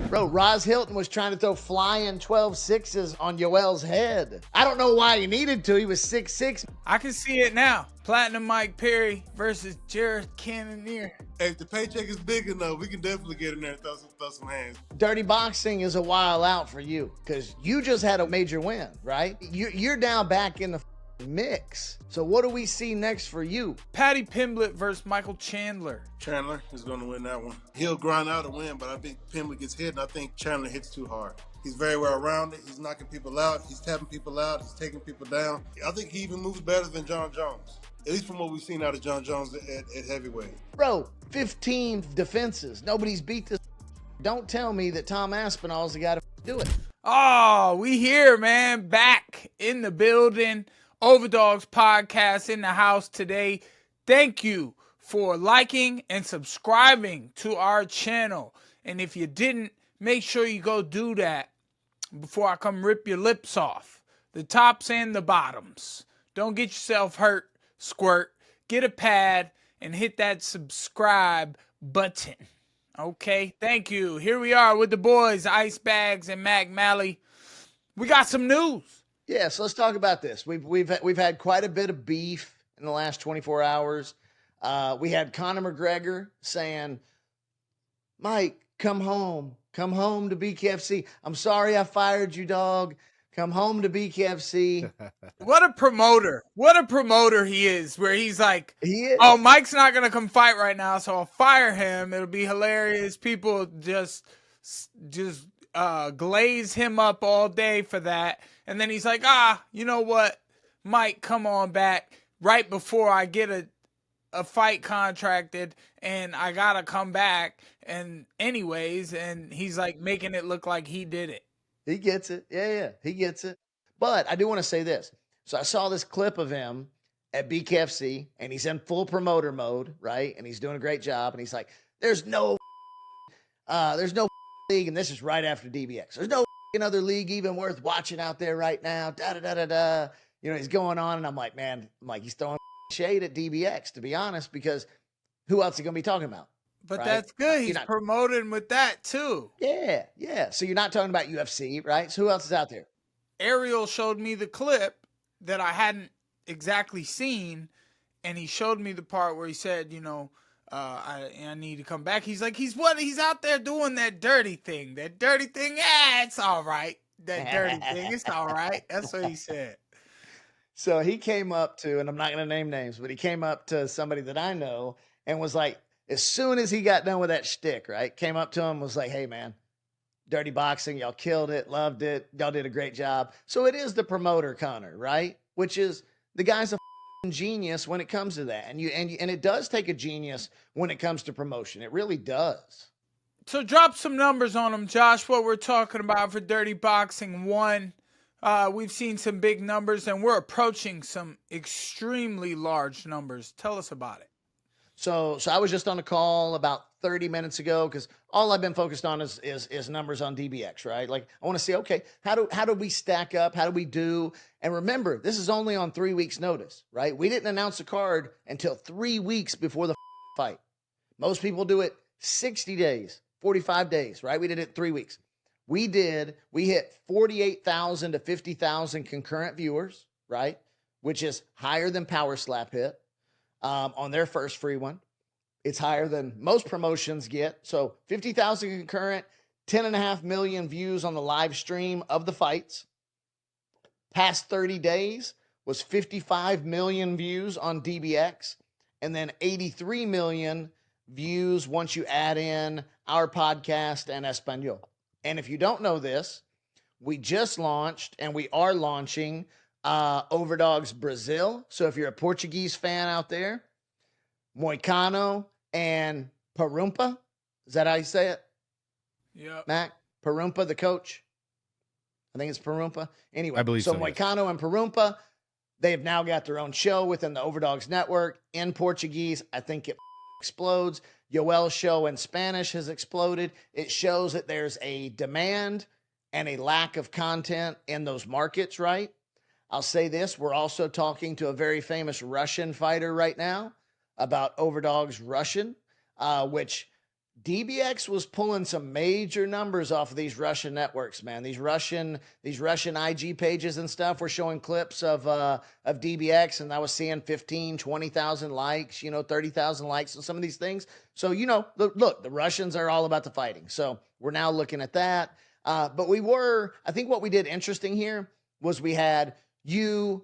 Bro, Roz Hilton was trying to throw flying 12-6s on Yoel's head. I don't know why he needed to. He was 6'6". I can see it now. Platinum Mike Perry versus Jared Cannonier. Hey, if the paycheck is big enough, we can definitely get in there and throw some hands. Dirty boxing is a while out for you because you just had a major win, right? You're now back in the mix. So what do we see next for you? Paddy Pimblett versus Michael Chandler. Chandler is going to win that one. He'll grind out a win, but I think Pimblett gets hit, and I think Chandler hits too hard. He's very well rounded. He's knocking people out. He's tapping people out. He's taking people down. I think he even moves better than Jon Jones, at least from what we've seen out of Jon Jones at heavyweight. Bro, 15 defenses. Nobody's beat this. Don't tell me that Tom Aspinall is the guy to do it. Oh, we here, man. Back in the building. Overdogs podcast in the house today. Thank you for liking and subscribing to our channel. And if you didn't, make sure you go do that before I come rip your lips off. The tops and the bottoms. Don't get yourself hurt, squirt. Get a pad and hit that subscribe button. Okay, thank you. Here we are with the boys, Ice Bags and Mac Malley. We got some news. Yeah, so let's talk about this. We've had quite a bit of beef in the last 24 hours. We had Conor McGregor saying, Mike, come home to BKFC. I'm sorry I fired you, dog. Come home to BKFC. What a promoter he is, where he's like, he is. Oh, Mike's not going to come fight right now, so I'll fire him. It'll be hilarious. People just glaze him up all day for that. And then he's like, you know what? Mike, come on back right before I get a fight contracted and I got to come back. And anyways, and he's like making it look like he did it. He gets it. Yeah, he gets it. But I do want to say this. So I saw this clip of him at BKFC and he's in full promoter mode, right? And he's doing a great job. And he's like, there's no league. And this is right after DBX. There's no other league even worth watching out there right now. You know, he's going on. And I'm like, he's throwing shade at DBX, to be honest, because who else is he going to be talking about? But right? That's good. He's promoting with that too. Yeah. So you're not talking about UFC, right? So who else is out there? Ariel showed me the clip that I hadn't exactly seen, and he showed me the part where he said, you know, I need to come back. He's like, he's out there doing that dirty thing. Yeah, it's all right. That dirty thing, it's all right. That's what he said. So he came up to, and I'm not going to name names, but he came up to somebody that I know and was like, as soon as he got done with that shtick, right, came up to him, was like, hey, man, dirty boxing, y'all killed it, loved it, y'all did a great job. So it is the promoter, Conor, right? Which is, the guy's a genius when it comes to that. And it does take a genius when it comes to promotion. It really does. So drop some numbers on him, Josh, what we're talking about for Dirty Boxing 1. We've seen some big numbers, and we're approaching some extremely large numbers. Tell us about it. So I was just on a call about 30 minutes ago because all I've been focused on is numbers on DBX, right? Like I want to see, okay, how do we stack up? How do we do? And remember, this is only on 3 weeks notice, right? We didn't announce the card until 3 weeks before the fight. Most people do it 60 days, 45 days, right? We did it 3 weeks. We hit 48,000 to 50,000 concurrent viewers, right? Which is higher than Power Slap hit. On their first free one. It's higher than most promotions get. So 50,000 concurrent, 10.5 million views on the live stream of the fights. Past 30 days was 55 million views on DBX, and then 83 million views once you add in our podcast and Espanyol. And if you don't know this, we just launched and we are launching Overdogs Brazil. So if you're a Portuguese fan out there, Moicano and Parumpa, is that how you say it? Yeah. Mac, Parumpa, the coach. I think it's Parumpa. Anyway, I believe so. Moicano and Parumpa, they've now got their own show within the Overdogs network in Portuguese. I think it explodes. Yoel's show in Spanish has exploded. It shows that there's a demand and a lack of content in those markets, right? I'll say this. We're also talking to a very famous Russian fighter right now about Overdogs Russian, which DBX was pulling some major numbers off of these Russian networks, man. These Russian IG pages and stuff were showing clips of DBX, and I was seeing 15, 20,000 likes, 30,000 likes on some of these things. So, look, the Russians are all about the fighting. So we're now looking at that. But I think what we did interesting here was we had Jason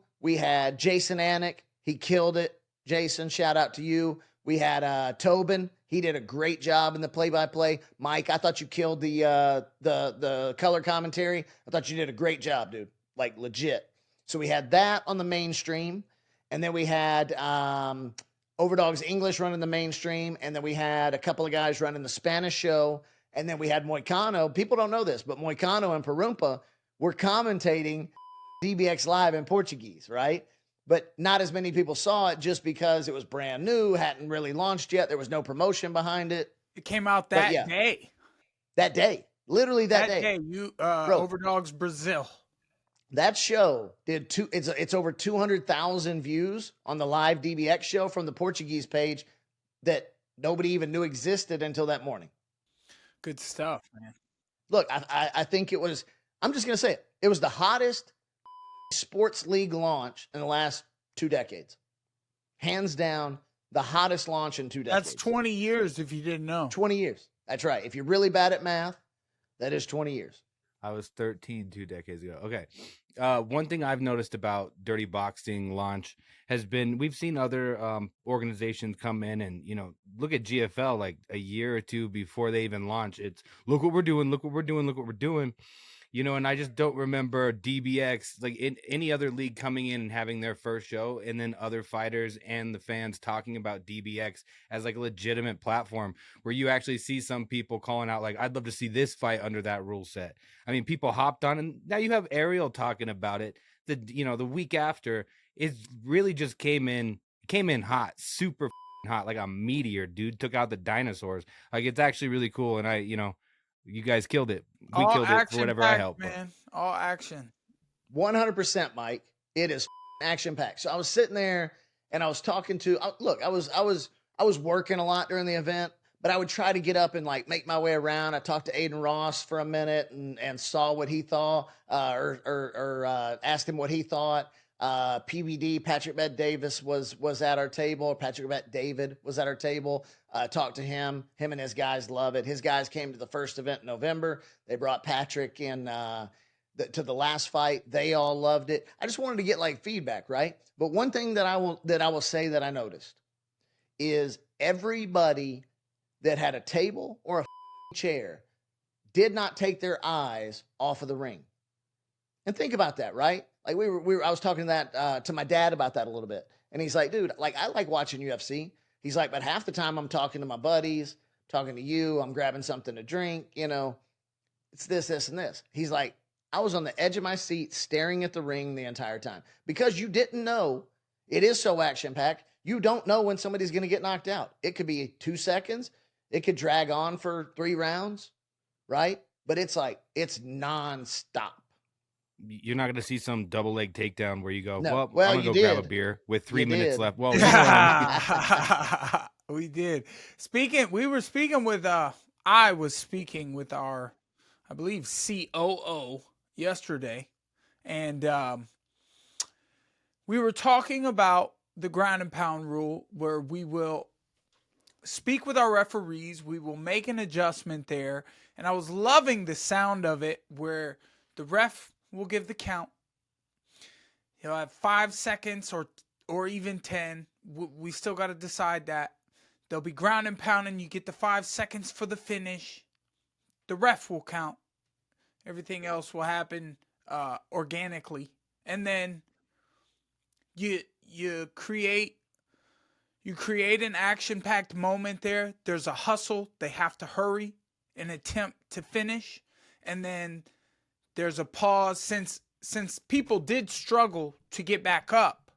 Anik. He killed it. Jason, shout out to you. We had Tobin. He did a great job in the play-by-play. Mike, I thought you killed the color commentary. I thought you did a great job, dude. Like, legit. So we had that on the mainstream. And then we had Overdog's English running the mainstream. And then we had a couple of guys running the Spanish show. And then we had Moicano. People don't know this, but Moicano and Perumpa were commentating DBX Live in Portuguese, right? But not as many people saw it just because it was brand new, hadn't really launched yet. There was no promotion behind it. It came out that day. That day. Literally that day. Overdogs Brazil. That show did it's over 200,000 views on the live DBX show from the Portuguese page that nobody even knew existed until that morning. Good stuff, man. Look, I think it was, I'm just going to say it. It was the hottest sports league launch in the last 2 decades. Hands down, the hottest launch in 2 decades. That's 20 years if you didn't know. 20 years. That's right. If you're really bad at math, that is 20 years. I was 13 2 decades ago. Okay. One thing I've noticed about Dirty Boxing launch has been we've seen other organizations come in and, look at GFL like a year or two before they even launch. It's look what we're doing, look what we're doing, look what we're doing. And I just don't remember DBX, like in any other league coming in and having their first show and then other fighters and the fans talking about DBX as like a legitimate platform where you actually see some people calling out like, I'd love to see this fight under that rule set. I mean, people hopped on and now you have Ariel talking about it. The week after it really just came in hot, super hot, like a meteor, dude, took out the dinosaurs. Like it's actually really cool. And you guys killed it. We killed it for whatever I helped. Man, all action. 100%, Mike. It is action packed. So I was sitting there and I was talking to. Look, I was working a lot during the event, but I would try to get up and like make my way around. I talked to Aiden Ross for a minute and saw what he thought, or asked him what he thought. PBD, Patrick Bet Davis was at our table. Patrick Bet David was at our table. Talked to him. Him and his guys love it. His guys came to the first event in November. They brought Patrick in to the last fight. They all loved it. I just wanted to get like feedback, right? But one thing that I will say that I noticed is everybody that had a table or a chair did not take their eyes off of the ring. And think about that, right? Like I was talking to my dad about that a little bit. And he's like, dude, like I like watching UFC. He's like, but half the time I'm talking to my buddies, talking to you, I'm grabbing something to drink, it's this, and this. He's like, I was on the edge of my seat staring at the ring the entire time because you didn't know it is so action packed. You don't know when somebody's going to get knocked out. It could be 2 seconds. It could drag on for 3 rounds, right? But it's nonstop. You're not going to see some double leg takedown where you go, No. well, I'm going to go grab a beer with 3 minutes left. Well, we did. I was speaking with our, I believe, COO yesterday. And we were talking about the ground and pound rule where we will speak with our referees. We will make an adjustment there. And I was loving the sound of it where the ref will give the count. He'll have 5 seconds or even 10. We still got to decide that. There'll be ground and pound and you get the 5 seconds for the finish. The ref will count. Everything else will happen organically. And then you create an action-packed moment there. There's a hustle. They have to hurry and attempt to finish. And then there's a pause since people did struggle to get back up.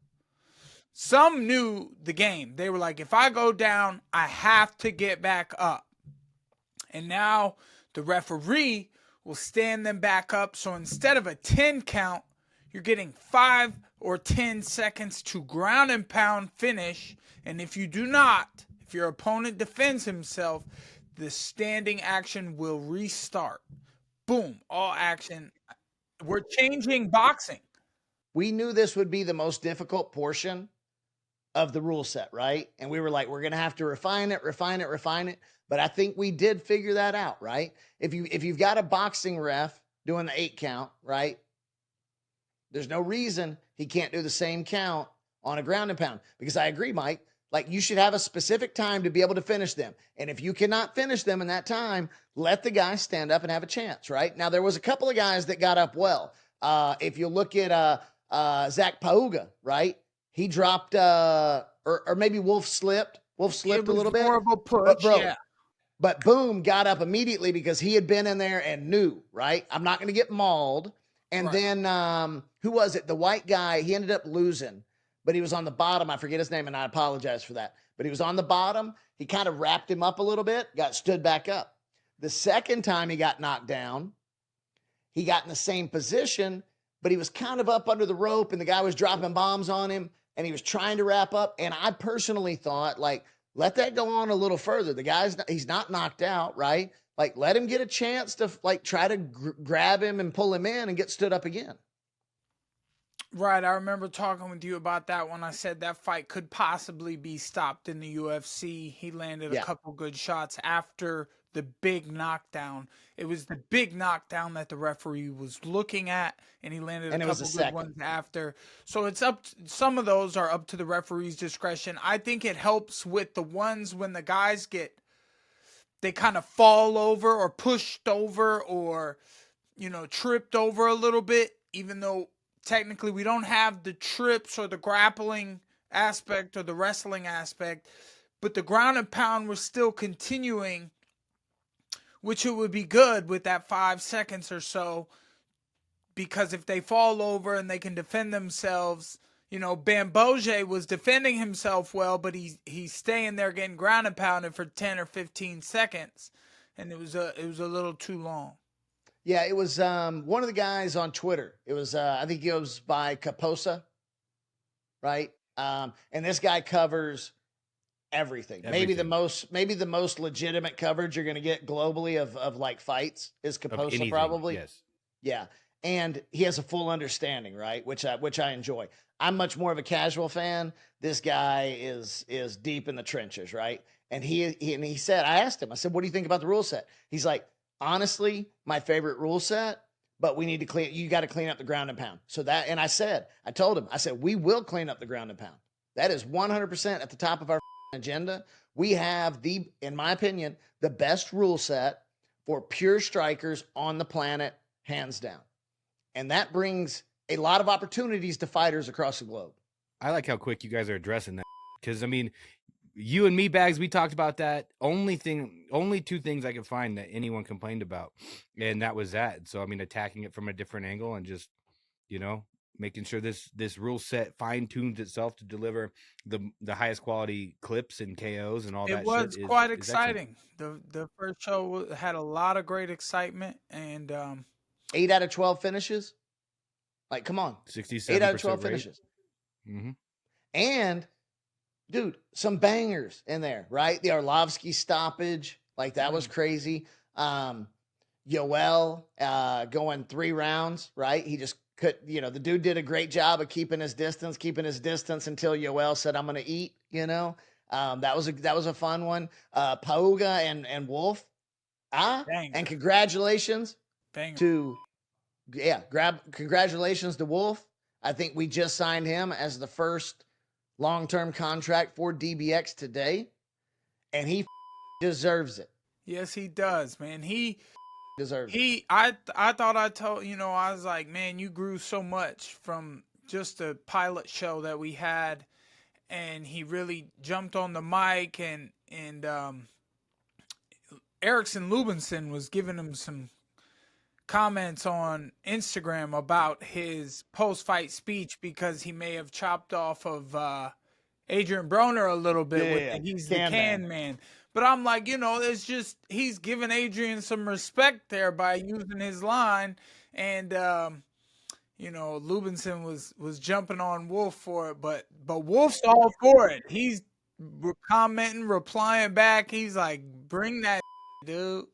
Some knew the game. They were like, if I go down, I have to get back up. And now the referee will stand them back up. So instead of a 10 count, you're getting 5 or 10 seconds to ground and pound finish. And if you do not, if your opponent defends himself, the standing action will restart. Boom, all action. We're changing boxing. We knew this would be the most difficult portion of the rule set, right? And we were like, we're going to have to refine it. But I think we did figure that out, right? If you've got a boxing ref doing the 8 count, right? There's no reason he can't do the same count on a ground and pound, because I agree, Mike. Like, you should have a specific time to be able to finish them. And if you cannot finish them in that time, let the guy stand up and have a chance, right? Now, there was a couple of guys that got up well. If you look at Zach Pauga, right? He dropped, or maybe Wolf slipped. Wolf slipped a little bit. More of a push, but bro, yeah. But Boom got up immediately because he had been in there and knew, right? I'm not going to get mauled. And then who was it? The white guy, he ended up losing, but he was on the bottom. I forget his name, and I apologize for that. But he was on the bottom. He kind of wrapped him up a little bit, got stood back up. The second time he got knocked down, he got in the same position, but he was kind of up under the rope, and the guy was dropping bombs on him, and he was trying to wrap up. And I personally thought, like, let that go on a little further. The guy's he's not knocked out, right? Like, let him get a chance to, like, try to grab him and pull him in and get stood up again. Right. I remember talking with you about that when I said that fight could possibly be stopped in the UFC. He landed a couple good shots after the big knockdown. It was the big knockdown that the referee was looking at, and he landed a couple good ones after. So it's some of those are up to the referee's discretion. I think it helps with the ones when the guys they kind of fall over or pushed over or, tripped over a little bit, even though technically we don't have the trips or the grappling aspect or the wrestling aspect, but the ground and pound was still continuing, which it would be good with that 5 seconds or so, because if they fall over and they can defend themselves, Bamboje was defending himself well, but he's staying there getting ground and pounded for 10 or 15 seconds, and it was a little too long. Yeah, it was one of the guys on Twitter. It was I think he goes by Caposa, right? And this guy covers everything. Maybe the most legitimate coverage you're going to get globally of like fights is Caposa, probably. Yes. Yeah, and he has a full understanding, right? Which I enjoy. I'm much more of a casual fan. This guy is deep in the trenches, right? And he said, I asked him, I said, what do you think about the rule set? He's like, honestly, my favorite rule set, but we need to you got to clean up the ground and pound. So that, and I told him, we will clean up the ground and pound. That is 100% at the top of our agenda. We have in my opinion, the best rule set for pure strikers on the planet, hands down. And that brings a lot of opportunities to fighters across the globe. I like how quick you guys are addressing that, because I mean, you and me, Bags, we talked about that. Only 2 things I could find that anyone complained about, and that was that. So I mean, attacking it from a different angle and just, making sure this rule set fine tunes itself to deliver the highest quality clips and KOs and all that. It was quite exciting. The first show had a lot of great excitement, and 8 out of 12 finishes. Like, come on, 67 8 out of 12 finishes. Mm-hmm. And dude, some bangers in there, right? The Arlovsky stoppage, like that was crazy. Yoel going 3 rounds, right? He just could, the dude did a great job of keeping his distance until Yoel said, I'm going to eat, that was a fun one. Pauga and Wolf. And congratulations congratulations to Wolf. I think we just signed him as the first long-term contract for DBX today, and he deserves it. Yes, he does, man. He deserves it. I thought I told, I was like, man, you grew so much from just a pilot show that we had, and he really jumped on the mic, and Erickson Lubinson was giving him some comments on Instagram about his post-fight speech, because he may have chopped off of Adrian Broner a little bit. He's the can man. But I'm like, it's just, he's giving Adrian some respect there by using his line. And, Lubinson was jumping on Wolf for it, but Wolf's all for it. He's commenting, replying back. He's like, bring that dude.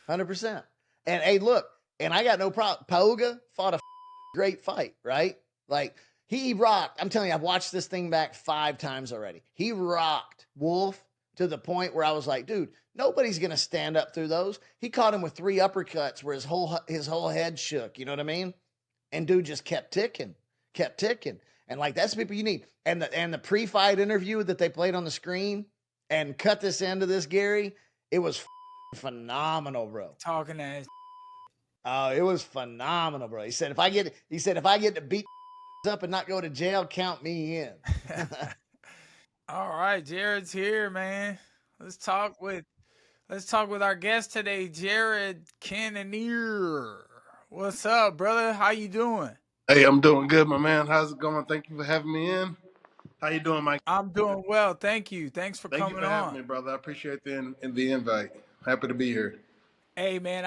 100%. And hey, look, and I got no problem. Poga fought a great fight, right? Like he rocked. I'm telling you, I've watched this thing back 5 times already. He rocked Wolf to the point where I was like, dude, nobody's gonna stand up through those. He caught him with 3 uppercuts where his whole head shook. You know what I mean? And dude just kept ticking. And like that's the people you need. And the pre-fight interview that they played on the screen and cut this into this, Gary, it was phenomenal, bro. Talking ass. Oh, it was phenomenal, bro. He said if I get to beat up and not go to jail, count me in. All right, Jared's here, man. Let's talk with our guest today, Jared Cannonier. What's up, brother? How you doing? Hey, I'm doing good, my man. How's it going? Thank you for having me in. How you doing, Mike? I'm doing well. Thank you. Thanks for coming on. Thank you for having me, brother. I appreciate the invite. Happy to be here. Hey, man,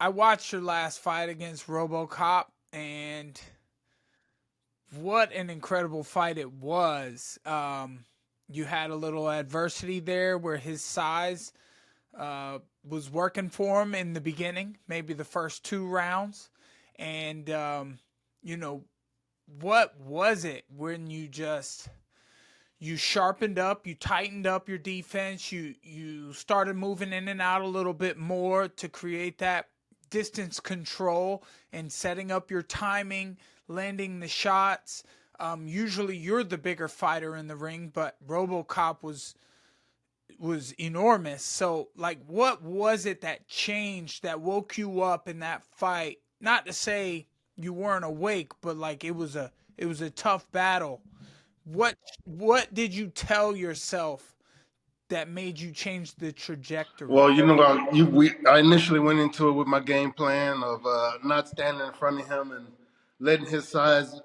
I watched your last fight against RoboCop, and what an incredible fight it was. You had a little adversity there where his size was working for him in the beginning, maybe the first 2 rounds. And, you know, what was it when you sharpened up, you tightened up your defense, you started moving in and out a little bit more to create that distance control and setting up your timing, landing the shots. Usually you're the bigger fighter in the ring, but RoboCop was enormous. So, like, what was it that changed, that woke you up in that fight? Not to say you weren't awake, but like it was a tough battle. What did you tell yourself that made you change the trajectory? Well, you know, I initially went into it with my game plan of not standing in front of him and letting his size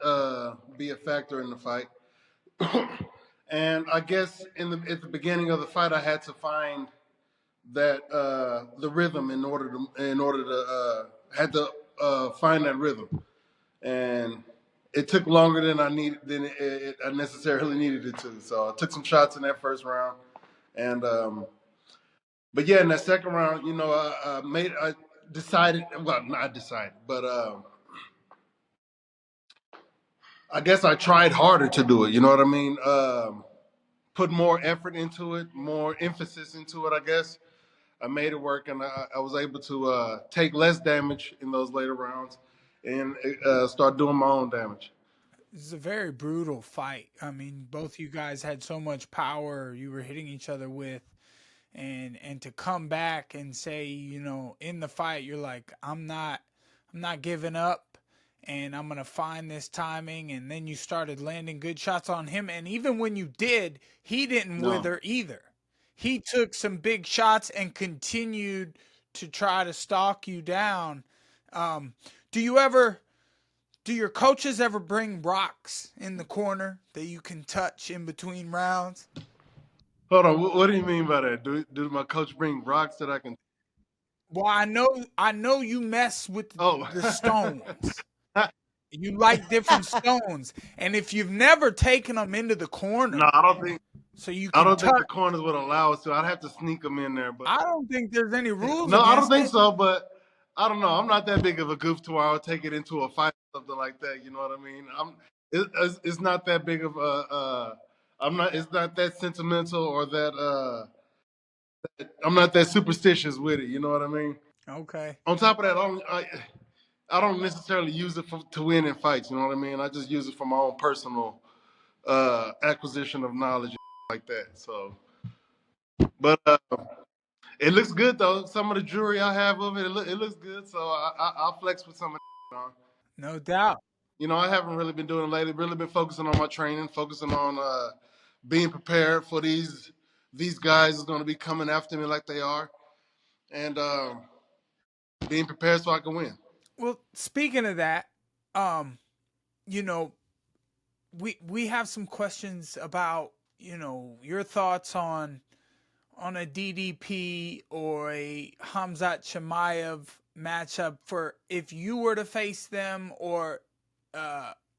be a factor in the fight. And I guess at the beginning of the fight, I had to find that the rhythm in order to find that rhythm, and it took longer than I necessarily needed it to. So I took some shots in that first round, and but yeah, in that second round, you know, I decided. Well, not decided, but I guess I tried harder to do it. You know what I mean? Put more effort into it, more emphasis into it, I guess. I made it work, and I was able to take less damage in those later rounds and start doing my own damage. This is a very brutal fight. I mean, both you guys had so much power you were hitting each other with, and to come back and say, you know, in the fight, you're like, I'm not giving up, and I'm going to find this timing. And then you started landing good shots on him. And even when you did, he didn't wither either. He took some big shots and continued to try to stalk you down. Do your coaches ever bring rocks in the corner that you can touch in between rounds? Hold on, what do you mean by that? Do my coach bring rocks that I can? Well, I know you mess with the stones. You like different stones, and if you've never taken them into the corner, no, I don't think. So you I don't think the corners would allow us to. I'd have to sneak them in there. But I don't think there's any rules. No, I don't think so. But I don't know. I'm not that big of a goof to where I'll take it into a fight or something like that. You know what I mean? It's not that big of a. It's not that sentimental or that. I'm not that superstitious with it. You know what I mean? Okay. On top of that, I don't necessarily use it to win in fights. You know what I mean? I just use it for my own personal acquisition of knowledge and like that. So, but it looks good though. Some of the jewelry I have of it, it looks good. So I'll flex with some of it. No doubt. You know, I haven't really been doing it lately. Really been focusing on my training, focusing on being prepared for these guys who's going to be coming after me like they are, and being prepared so I can win. Well, speaking of that, you know, we have some questions about, you know, your thoughts on a DDP or a Khamzat Chimaev matchup for if you were to face them, or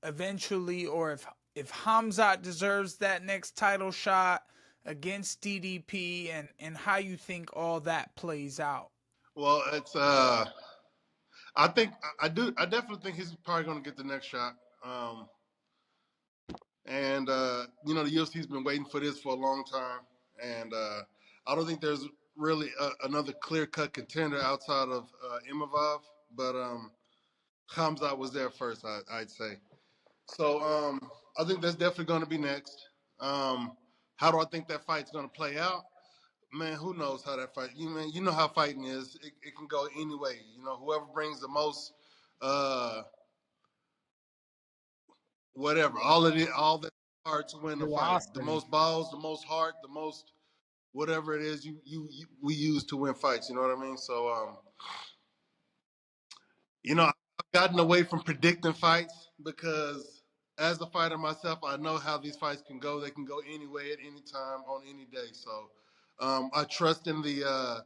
eventually, or if Khamzat deserves that next title shot against DDP and how you think all that plays out? Well, it's I definitely think he's probably going to get the next shot. And the UFC's been waiting for this for a long time, and I don't think there's really another clear-cut contender outside of Imavov, but Khamzat was there first, I'd say. So I think that's definitely going to be next. How do I think that fight's going to play out? Man, who knows how that fight? You know how fighting is. It can go any way. Whoever brings the most, whatever, all that hard to win the fight. The most balls, the most heart, the most whatever it is we use to win fights. You know what I mean? So I've gotten away from predicting fights because as a fighter myself, I know how these fights can go. They can go any way at any time on any day. So I trust in the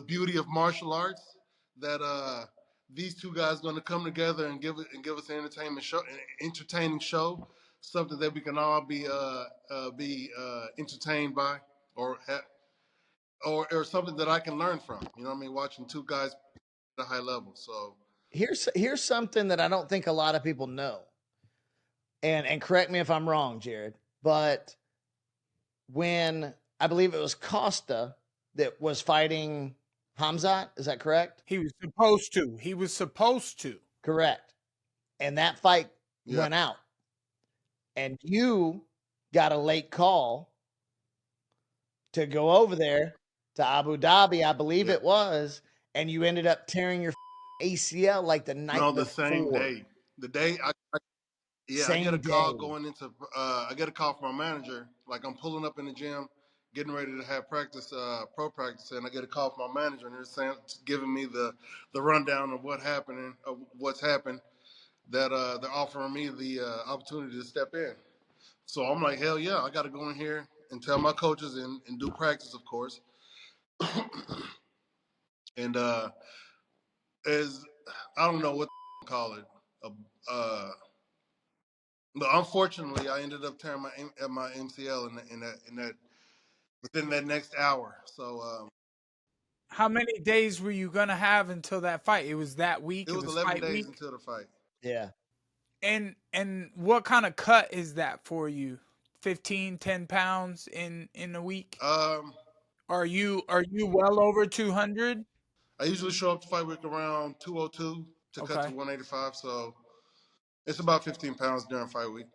beauty of martial arts that these two guys are going to come together and give us an entertaining show, something that we can all be entertained by, or something that I can learn from. You know what I mean? Watching two guys at a high level. So Here's something that I don't think a lot of people know. And correct me if I'm wrong, Jared, but when I believe it was Costa that was fighting Khamzat, is that correct? He was supposed to. He was supposed to. Correct. And that fight went out. And you got a late call to go over there to Abu Dhabi, I believe it was, and you ended up tearing your ACL like the night before. No, the same day. The day I get a call going into I get a call from my manager. Like, I'm pulling up in the gym, getting ready to have practice, pro practice, and I get a call from my manager, and they're giving me the rundown of what's happened. That they're offering me the opportunity to step in. So I'm like, hell yeah, I got to go in here and tell my coaches and do practice, of course. And as I don't know what to call it. But unfortunately, I ended up tearing my MCL in that within that next hour. So how many days were you gonna have until that fight? It was that week. It was 11 days until the fight. Yeah. And what kind of cut is that for you? 10 pounds in a week? Are you well over 200? I usually show up to fight week around 202 to cut to 185. So it's about 15 pounds during fight week.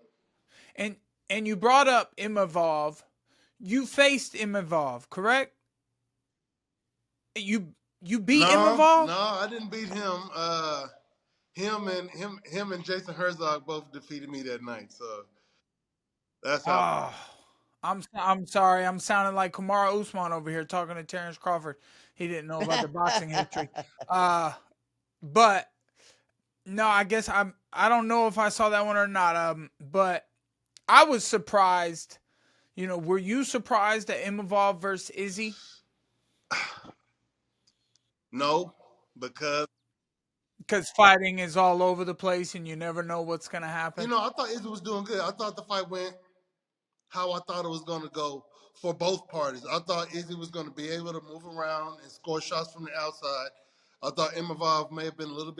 And you brought up Imavov. You faced Imavov, correct? You beat Imavov? No, I didn't beat him. Him and Jason Herzog both defeated me that night. So that's how. I'm sorry. I'm sounding like Kamaru Usman over here talking to Terrence Crawford. He didn't know about the boxing history. But no, I guess I don't know if I saw that one or not. But I was surprised. Were you surprised at Imavov versus Izzy? No, because fighting is all over the place and you never know what's going to happen. I thought Izzy was doing good. I thought the fight went how I thought it was going to go for both parties. I thought Izzy was going to be able to move around and score shots from the outside. I thought Imavov may have been a little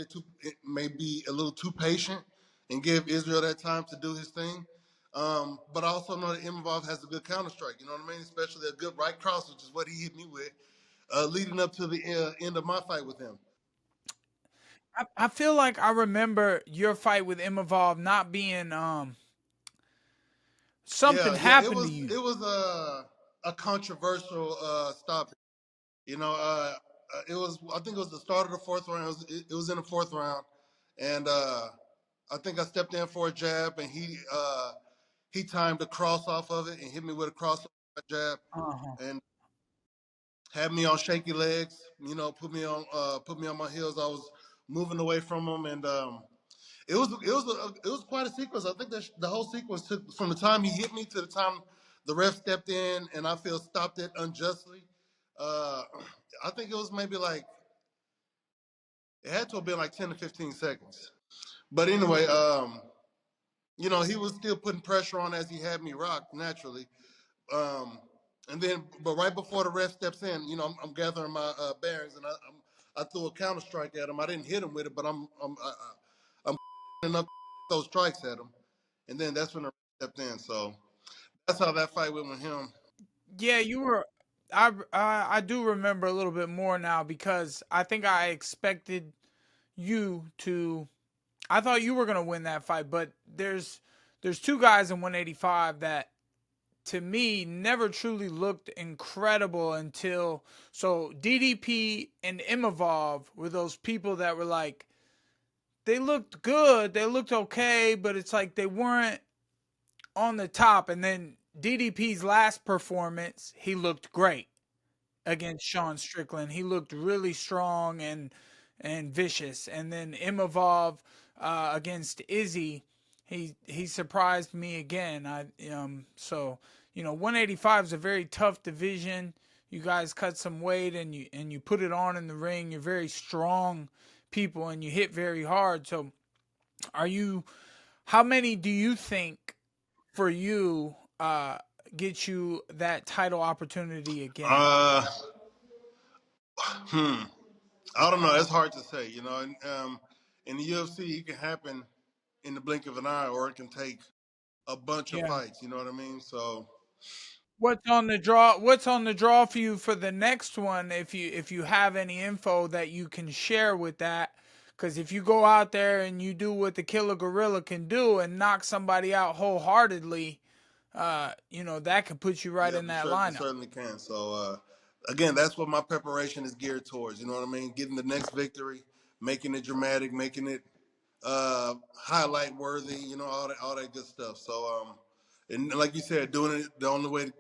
too patient and give Israel that time to do his thing. But I also know that Imavov has a good counter strike. You know what I mean? Especially a good right cross, which is what he hit me with, leading up to the end of my fight with him. I feel like I remember your fight with Imavov not being something happened to you. It was a controversial stoppage. It was, I think it was the start of the fourth round. It was in the fourth round, and I think I stepped in for a jab, and he timed a cross off of it and hit me with a cross off jab, and had me on shaky legs. Put me on my heels. I was moving away from him, and it was quite a sequence. I think that the whole sequence took from the time he hit me to the time the ref stepped in and I feel stopped it unjustly. I think it was maybe like it had to have been like 10 to 15 seconds. But anyway, he was still putting pressure on as he had me rocked naturally. And then, but right before the ref steps in, I'm gathering my bearings, and I threw a counter strike at him. I didn't hit him with it, but I'm enough those strikes at him, and then that's when the ref stepped in. So that's how that fight went with him. Yeah, you were. I do remember a little bit more now because I think I expected you to. I thought you were gonna win that fight, but there's two guys in 185 that to me never truly looked incredible until DDP and Imavov were those people that were like they looked good, they looked okay, but it's like they weren't on the top. And then DDP's last performance, he looked great against Sean Strickland. He looked really strong and vicious. And then Imavov against Izzy, he surprised me again. 185 is a very tough division. You guys cut some weight and you put it on in the ring. You're very strong people and you hit very hard. So how many do you think for you get you that title opportunity again? I don't know. It's hard to say. In the UFC, it can happen in the blink of an eye, or it can take a bunch of fights. You know what I mean? So what's on the draw? What's on the draw for you for the next one? If you have any info that you can share with that, because if you go out there and you do what the Killer Gorilla can do and knock somebody out wholeheartedly, that could put you right in that lineup. Certainly can. So again, that's what my preparation is geared towards. You know what I mean? Getting the next victory, making it dramatic, making it highlight worthy. All that good stuff. So and like you said, doing it the only way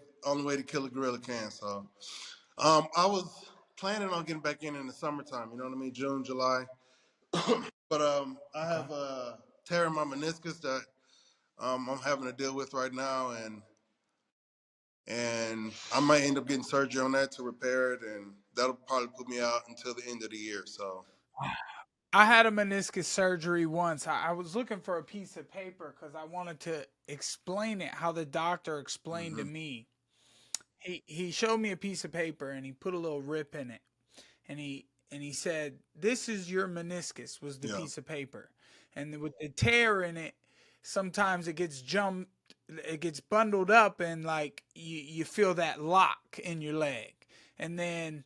to kill a gorilla can. So I was planning on getting back in the summertime. You know what I mean? June, July. But I have tear in my meniscus that I'm having to deal with right now, and I might end up getting surgery on that to repair it, and that'll probably put me out until the end of the year. So I had a meniscus surgery once. I was looking for a piece of paper because I wanted to explain it how the doctor explained to me. He showed me a piece of paper and he put a little rip in it, and he said, "This is your meniscus." Was the piece of paper, and with the tear in it, sometimes it gets bundled up, and like you feel that lock in your leg, and then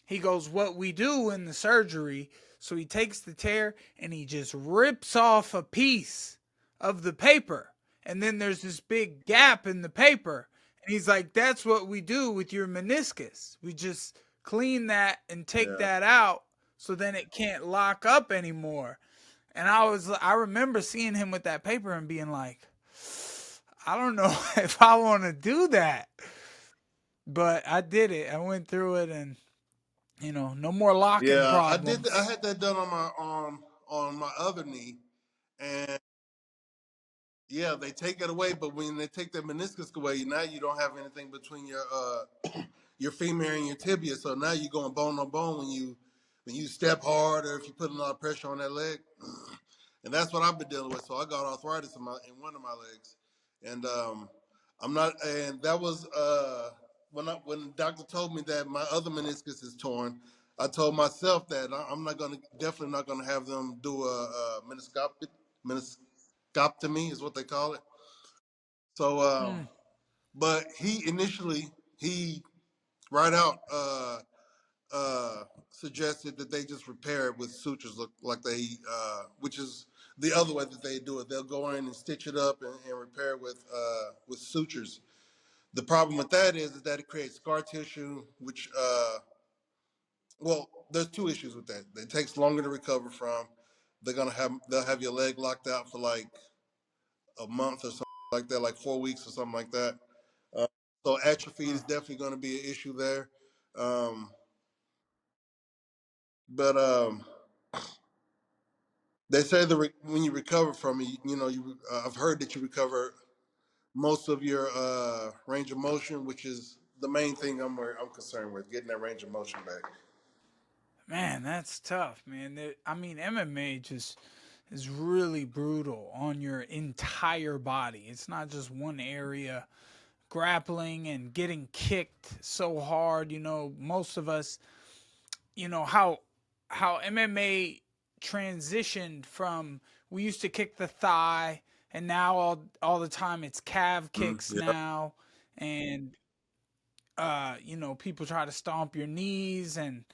he goes, "What we do in the surgery." So he takes the tear and he just rips off a piece of the paper. And then there's this big gap in the paper. And he's like, "That's what we do with your meniscus. We just clean that and take that out so then it can't lock up anymore." And I remember seeing him with that paper and being like, I don't know if I want to do that. But I did it. I went through it and no more locking problems. I had that done on my other knee, and they take it away. But when they take the meniscus away, now you don't have anything between your femur and your tibia. So now you're going bone on bone when you step hard, or if you put a lot of pressure on that leg. And that's what I've been dealing with. So I got arthritis in one of my legs, and I'm not. And that was when the doctor told me that my other meniscus is torn. I told myself that I'm definitely not gonna have them do a meniscoptomy is what they call it. So, but he right out suggested that they just repair it with sutures, which is the other way that they do it. They'll go in and stitch it up and repair it with sutures. The problem with that is that it creates scar tissue, which there's two issues with that. It takes longer to recover from. They'll have your leg locked out for like a month or something like that, like 4 weeks or something like that. So atrophy is definitely going to be an issue there. But they say that when you recover from it, I've heard that you recover most of your range of motion, which is the main thing I'm concerned with, getting that range of motion back. Man, that's tough, man. MMA just is really brutal on your entire body. It's not just one area, grappling and getting kicked so hard. You know, most of us, you know, how MMA transitioned from, we used to kick the thigh, and now all the time it's calf kicks Yeah. now, and you know, people try to stomp your knees, and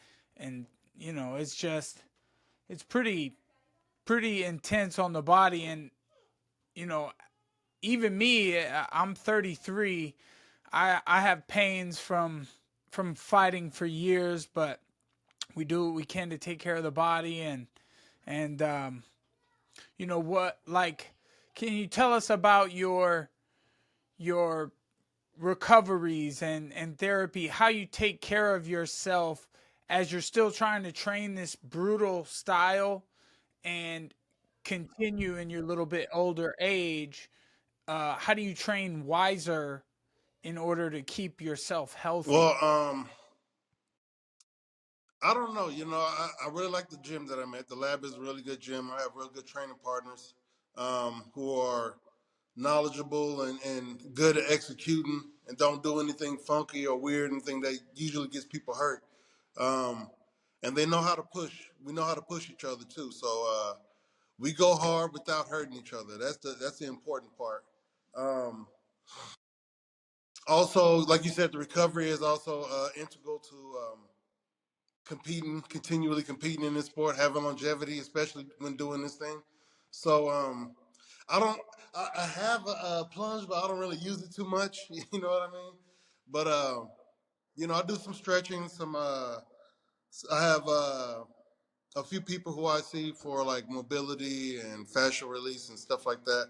you know, it's pretty intense on the body. And you know, even me, I'm 33. I have pains from fighting for years, but we do what we can to take care of the body. And you know what, like, can you tell us about your recoveries and therapy, how you take care of yourself as you're still trying to train this brutal style and continue in your little bit older age? How do you train wiser in order to keep yourself healthy? Well, I don't know. You know, I really like the gym that I'm at. The lab is a really good gym. I have real good training partners who are knowledgeable and good at executing and don't do anything funky or weird, anything that usually gets people hurt. Um, and they know how to push. We know how to push each other too. So we go hard without hurting each other. That's the important part. Um, Also, like you said, the recovery is also integral to continually competing in this sport, having longevity, especially when doing this thing. So I don't, I have a plunge, but I don't really use it too much. You know what I mean? But you know, I do some stretching. I have a few people who I see for like mobility and fascial release and stuff like that.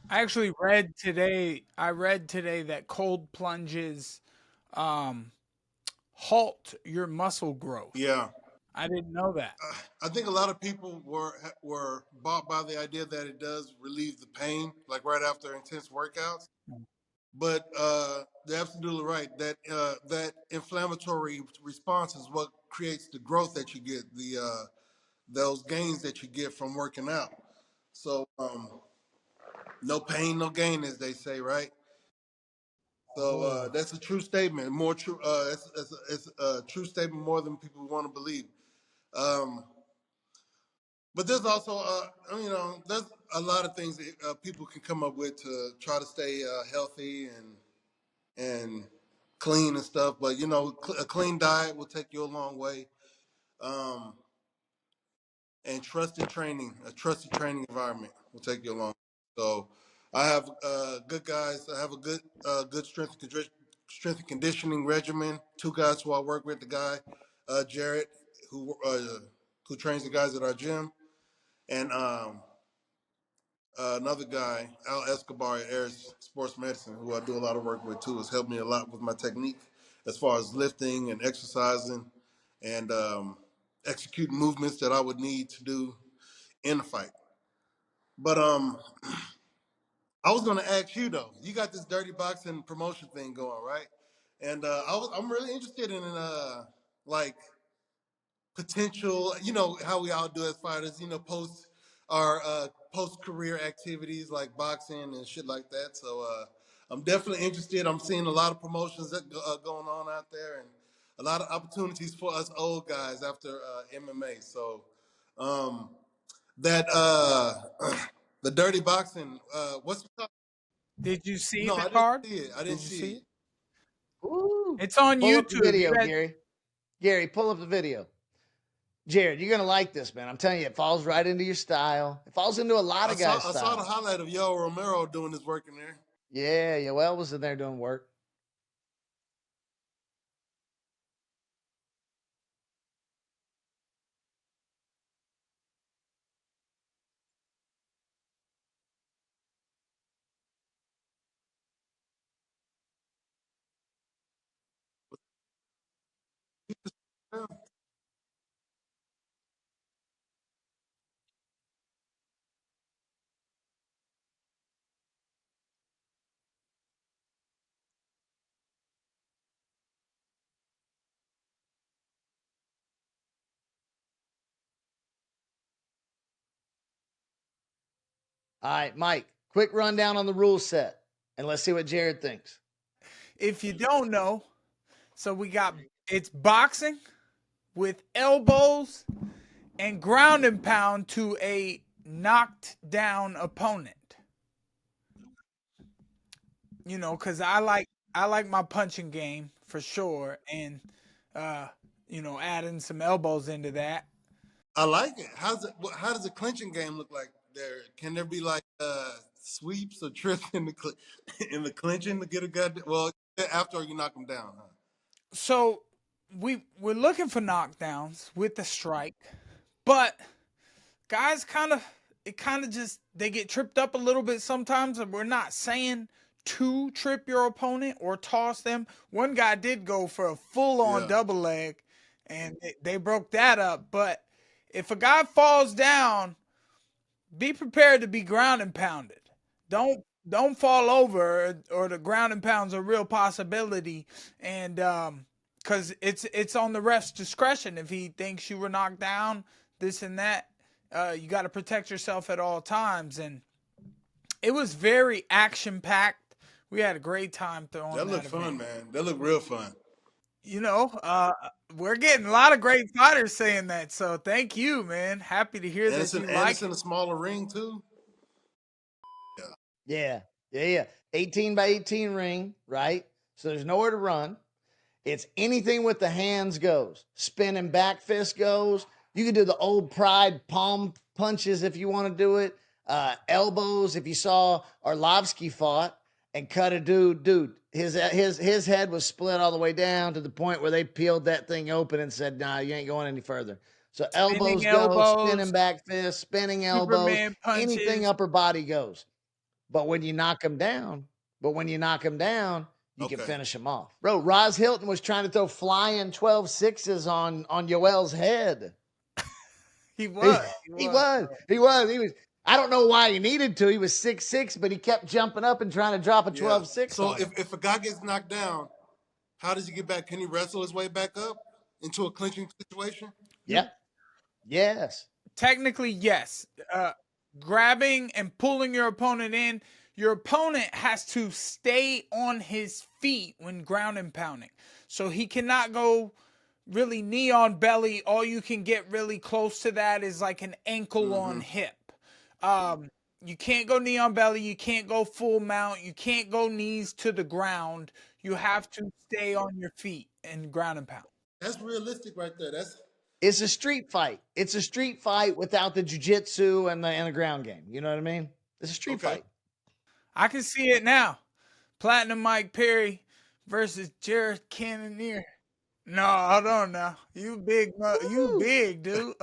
I actually read today. I read today that cold plunges um, halt your muscle growth. Yeah. I didn't know that. I think a lot of people were bought by the idea that it does relieve the pain, like right after intense workouts. But they're absolutely right. That inflammatory response is what creates the growth that you get, the those gains that you get from working out. So no pain, no gain, as they say, right? So Oh, that's a true statement. More true. It's a true statement more than people want to believe. Um, But there's also, you know, there's a lot of things that people can come up with to try to stay healthy and clean and stuff. But you know, a clean diet will take you a long way. Um, and a trusted training environment will take you a long way. So I have good guys. I have a good strength and conditioning regimen. Two guys who I work with. The guy, Jarrett, who trains the guys at our gym, and another guy, Al Escobar at Aries Sports Medicine, who I do a lot of work with too, has helped me a lot with my technique as far as lifting and exercising and executing movements that I would need to do in a fight. But I was going to ask you though. You got this dirty boxing promotion thing going, right? And I'm really interested in like potential, you know, how we all do as fighters, you know, post career activities like boxing and shit like that. So I'm definitely interested. I'm seeing a lot of promotions that going on out there and a lot of opportunities for us old guys after MMA. So um, that the dirty boxing, what's did you see no, the I didn't card? see it. I didn't Did you see see it. it? Ooh. It's on Pull up the YouTube. You video, got. Gary. Gary, pull up the video. Jared, you're gonna like this, man. I'm telling you, it falls right into your style. It falls into a lot of guys' I saw the styles. highlight of Yo Romero doing his work in there. Yeah, Yoel was in there doing work. All right, Mike, quick rundown on the rule set, and let's see what Jared thinks. if you don't know, so it's boxing with elbows and ground and pound to a knocked down opponent. You know, because I like my punching game for sure, and adding some elbows into that. I like it. How does the clinching game look like there? Can there be like sweeps or trips in in the clinching to get a guy? Well, after you knock him down, huh? So we're looking for knockdowns with the strike, but guys kind of just they get tripped up a little bit sometimes, and we're not saying to trip your opponent or toss them. One guy did go for a full-on double leg, and they broke that up. But if a guy falls down, be prepared to be ground and pounded. Don't fall over, or the ground and pound's a real possibility. And because it's on the ref's discretion if he thinks you were knocked down, this and that. You got to protect yourself at all times. And it was very action packed. We had a great time throwing that. That looked fun, man. That looked real fun. You know, we're getting a lot of great fighters saying that. So thank you, man. Happy to hear that you like it's in a smaller ring too. Yeah. 18 by 18 ring, right? So there's nowhere to run. It's anything with the hands goes. Spinning back fist goes. You can do the old pride palm punches if you want to do it. Elbows. If you saw Arlovsky fought and cut a dude, his head was split all the way down to the point where they peeled that thing open and said, "Nah, you ain't going any further." So elbows go, spinning back fist, spinning elbows, anything upper body goes. But when you knock him down, you can finish him off. Bro, Roz Hilton was trying to throw flying 12-6s on Yoel's head. He was. He was. I don't know why he needed to. He was 6'6", but he kept jumping up and trying to drop a 12-6. So if a guy gets knocked down, how does he get back? Can he wrestle his way back up into a clinching situation? Yep. Yes. Technically, yes. Grabbing and pulling your opponent in. Your opponent has to stay on his feet when ground and pounding. So he cannot go really knee on belly. All you can get really close to that is like an ankle on hip. You can't go knee on belly. You can't go full mount. You can't go knees to the ground. You have to stay on your feet and ground and pound. That's realistic right there. It's a street fight. It's a street fight without the jiu-jitsu and the ground game. You know what I mean? It's a street fight. I can see it now. Platinum Mike Perry versus Jared Cannonier. No, hold on now. You big, dude.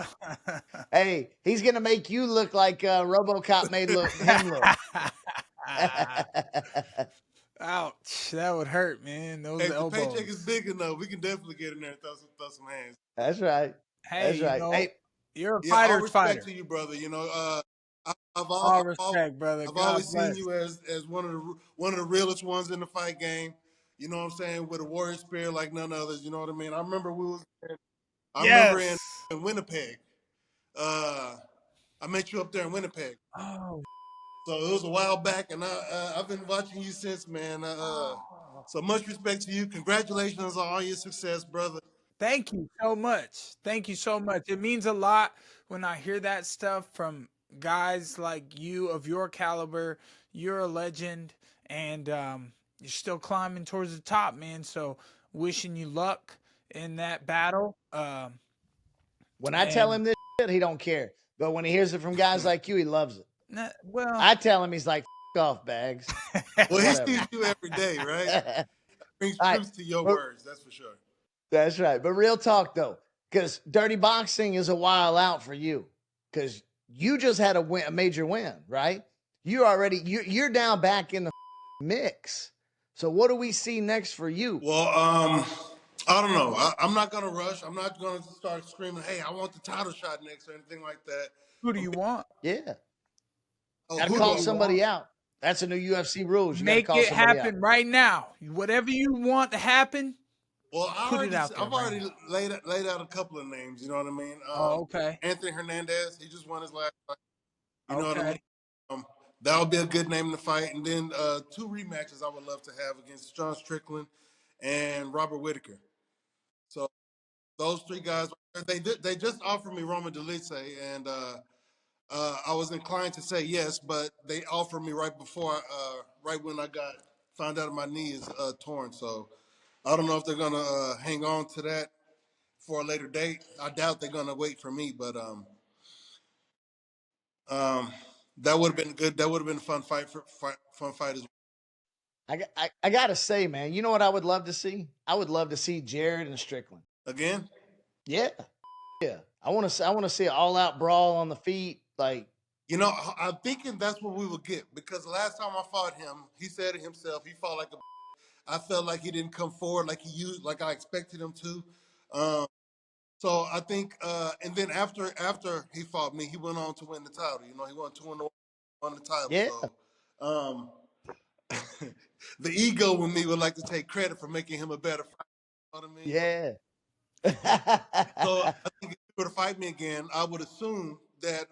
Hey, he's gonna make you look like RoboCop made him look. Ouch, that would hurt, man. Those elbows. The paycheck is big enough. We can definitely get in there and throw some hands. That's right. Hey, that's right. Hey, you're a fighter's all respect fighter. To you, brother. You know, all respect, brother. I've always seen you as one of the realest ones in the fight game. You know what I'm saying? With a warrior spirit like none others. You know what I mean? I remember in Winnipeg. I met you up there in Winnipeg. Oh. So it was a while back, and I've been watching you since, man. So much respect to you. Congratulations on all your success, brother. Thank you so much. Thank you so much. It means a lot when I hear that stuff from guys like you of your caliber. You're a legend, and you're still climbing towards the top, man. So wishing you luck in that battle. When I tell him this shit, he don't care. But when he hears it from guys like you, he loves it. Well, I tell him, he's like, "F off, Bags." Well, he sees you every day, right? Brings truth to your words, that's for sure. That's right. But real talk, though, because dirty boxing is a while out for you, because you just had a major win, right? You're now back in the mix. So what do we see next for you? Well, I don't know. I'm not going to rush. I'm not going to start screaming, "Hey, I want the title shot next," or anything like that. Who do you want? Yeah. Gotta call somebody out. That's a new UFC rules. You Make it happen right now. Whatever you want to happen. Well, I've already laid out a couple of names. You know what I mean? Okay. Anthony Hernandez. He just won his last fight. You know what I mean? that would be a good name to fight. And then 2 rematches I would love to have against John Strickland and Robert Whittaker. So those 3 guys, they just offered me Roman Delice, and I was inclined to say yes, but they offered me right before, right when I found out my knee is torn. So I don't know if they're gonna hang on to that for a later date. I doubt they're gonna wait for me, but that would have been good. That would have been a fun fight as well. I gotta say, man, you know what I would love to see? I would love to see Jared and Strickland Again, Yeah, yeah. I want to see an all out brawl on the feet. Like, you know, I'm thinking that's what we would get, because the last time I fought him, he said it himself. He fought like a. I felt like he didn't come forward like I expected him to. So I think, and then after he fought me, he went on to win the title. You know, he won 2-1, won the title. yeah, So, the ego with me would like to take credit for making him a better fighter. You know what I mean? yeah. So I think if he were to fight me again, I would assume that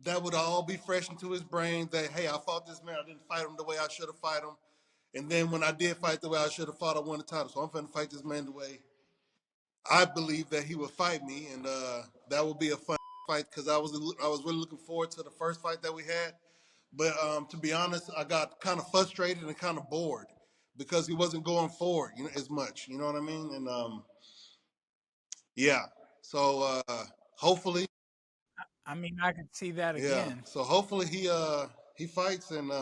that would all be fresh into his brain. That, hey, I fought this man, I didn't fight him the way I should have fought him, and then when I did fight the way I should have fought, I won the title. So I'm going to fight this man the way I believe that he would fight me, and that would be a fun fight, because I was really looking forward to the first fight that we had. But to be honest, I got kind of frustrated and kind of bored because he wasn't going forward, as much. You know what I mean? And yeah. So hopefully, I mean, I could see that yeah. again. So hopefully he fights and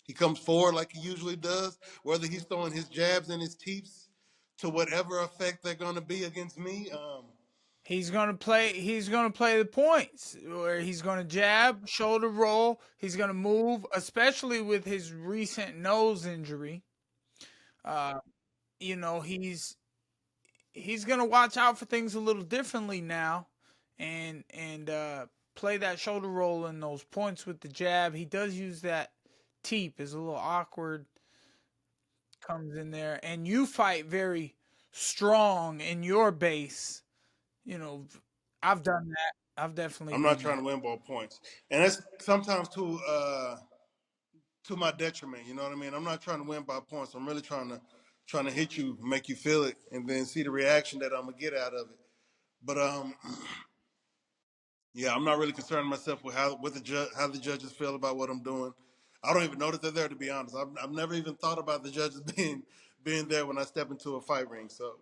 he comes forward like he usually does. Whether he's throwing his jabs and his teeps to whatever effect they're going to be against me. He's gonna play the points, where he's gonna jab, shoulder roll. He's gonna move, especially with his recent nose injury. You know, he's gonna watch out for things a little differently now, and play that shoulder roll and those points with the jab. He does use that teep, is a little awkward, comes in there, and you fight very strong in your base. You know, I've done that. I've definitely I'm done not trying that. to win ball points, and that's sometimes to my detriment. You know what I mean? I'm not trying to win by points. I'm really trying to hit you, make you feel it, and then see the reaction that I'm gonna get out of it. But yeah, I'm not really concerned myself with how the judges feel about what I'm doing. I don't even know that they're there, to be honest. I've never even thought about the judges being there when I step into a fight ring. So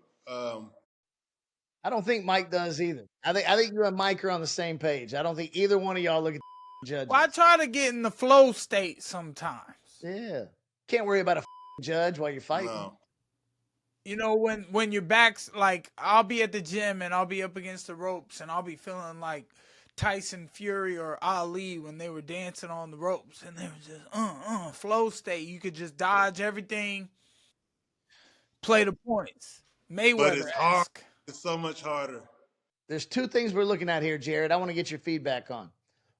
I don't think Mike does either. I think you and Mike are on the same page. I don't think either one of y'all look at the judges. Well, I try to get in the flow state sometimes. Yeah, can't worry about a judge while you're fighting. no. You know, when your back's like, I'll be at the gym and I'll be up against the ropes and I'll be feeling like Tyson Fury or Ali when they were dancing on the ropes, and they were just flow state. You could just dodge everything, play the points. But it's hard. Mayweather-esque. It's so much harder. There's 2 things we're looking at here, Jared. I want to get your feedback on.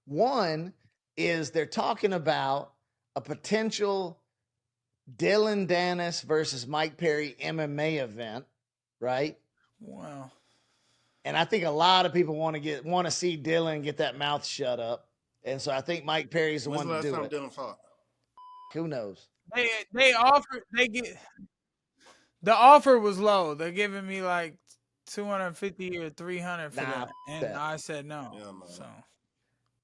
One is they're talking about a potential Dillon Danis versus Mike Perry MMA event, right? Wow. And I think a lot of people want to see Dillon get that mouth shut up. And so I think Mike Perry's the When's one the to last do time it. Dillon fought? Who knows? The offer was low. They're giving me like 250 or 300 for that, and I said no. Yeah, no. So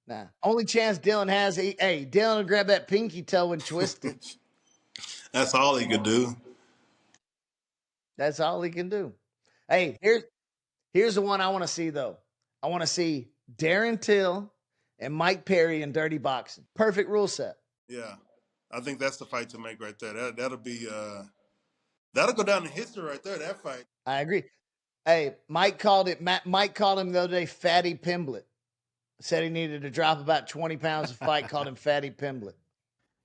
Nah. Only chance Dillon has, Dillon will grab that pinky toe and twist it. That's all he could do. That's all he can do. Hey, here's the one I want to see, though. I want to see Darren Till and Mike Perry in dirty boxing. Perfect rule set. Yeah, I think that's the fight to make right there. That'll be that'll go down in history right there. That fight. I agree. Hey, Mike called him the other day Fatty Pimblett. Said he needed to drop about 20 pounds to fight, called him Fatty Pimblett.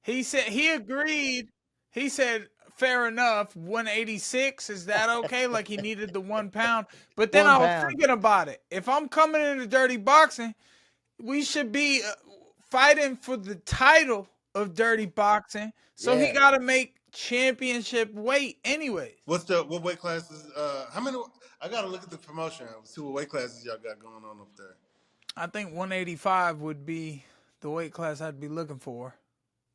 he said he agreed. He said, fair enough, 186, is that okay? Like, he needed the 1 pound. But then 1 I was pound. thinking about it. If I'm coming into dirty boxing, we should be fighting for the title of dirty boxing. So he got to make championship weight anyways. What weight classes? How many? I got to look at the promotion. See what weight classes y'all got going on up there. I think 185 would be the weight class I'd be looking for.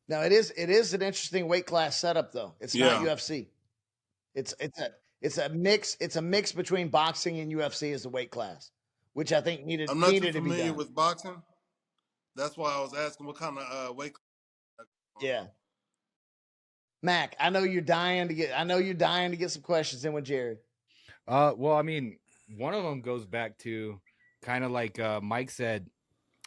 Now it is an interesting weight class setup though. It's not UFC. It's a mix between boxing and UFC as a weight class, which I think needed I'm not too to be familiar done. with boxing. That's why I was asking what kind of weight class. Yeah. Mac, I know you're dying to get some questions in with Jared. Well, I mean, one of them goes back to kind of like Mike said,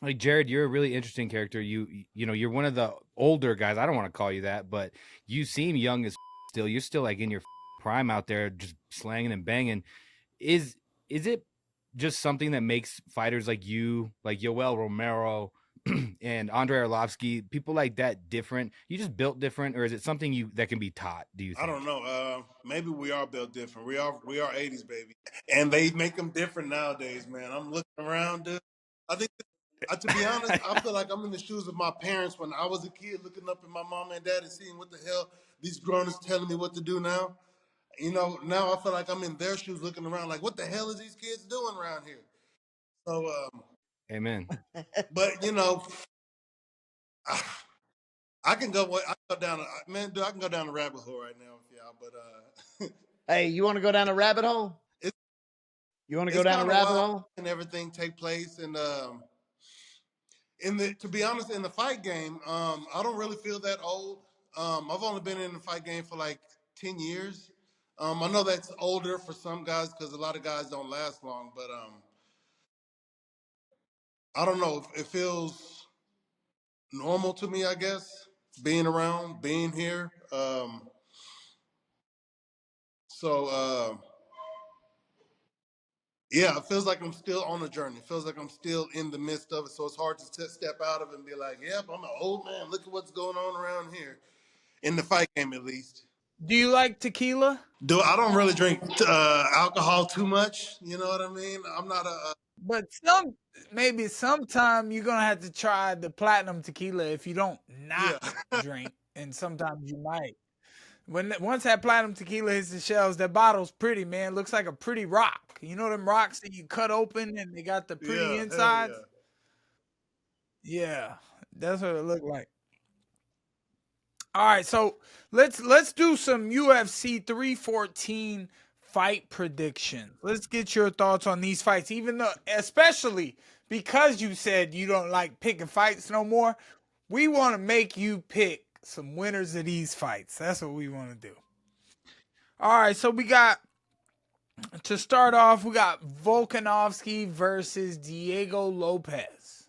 like Jared, you're a really interesting character. You know, you're one of the older guys. I don't want to call you that, but you seem young as still. You're still like in your prime out there, just slanging and banging. Is it just something that makes fighters like you, like Yoel Romero and Andrei Arlovsky, people like that different? You just built different, or is it something that can be taught? Do you think? I don't know. Maybe we are built different. We are 80s baby, and they make them different nowadays, man. I'm looking around, dude. I think, to be honest, I feel like I'm in the shoes of my parents when I was a kid, looking up at my mom and dad and seeing what the hell these grown-ups telling me what to do now. You know, now I feel like I'm in their shoes, looking around like, what the hell is these kids doing around here? So, Amen. but you know, I can go down. Man, dude, I can go down the rabbit hole right now with y'all. But hey, you want to go down a rabbit hole? You want to go down a rabbit hole? And everything take place, and to be honest, in the fight game, I don't really feel that old. I've only been in the fight game for like 10 years. I know that's older for some guys because a lot of guys don't last long, but I don't know. It feels normal to me, I guess, being around, being here. Yeah, it feels like I'm still on the journey. It feels like I'm still in the midst of it. So it's hard to step out of it and be like, yep, I'm an old man. Look at what's going on around here. In the fight game, at least. Do you like tequila? I don't really drink alcohol too much. You know what I mean? I'm not a... But maybe sometime you're going to have to try the platinum tequila if you don't drink. And sometimes you might. Once that platinum tequila hits the shelves, that bottle's pretty, man. Looks like a pretty rock. You know them rocks that you cut open and they got the pretty insides? Yeah, that's what it looked like. All right, so let's do some UFC 314 fight prediction. Let's get your thoughts on these fights, especially because you said you don't like picking fights no more. We want to make you pick some winners of these fights. That's what we want to do. All right, so to start off, we got Volkanovski versus Diego Lopes.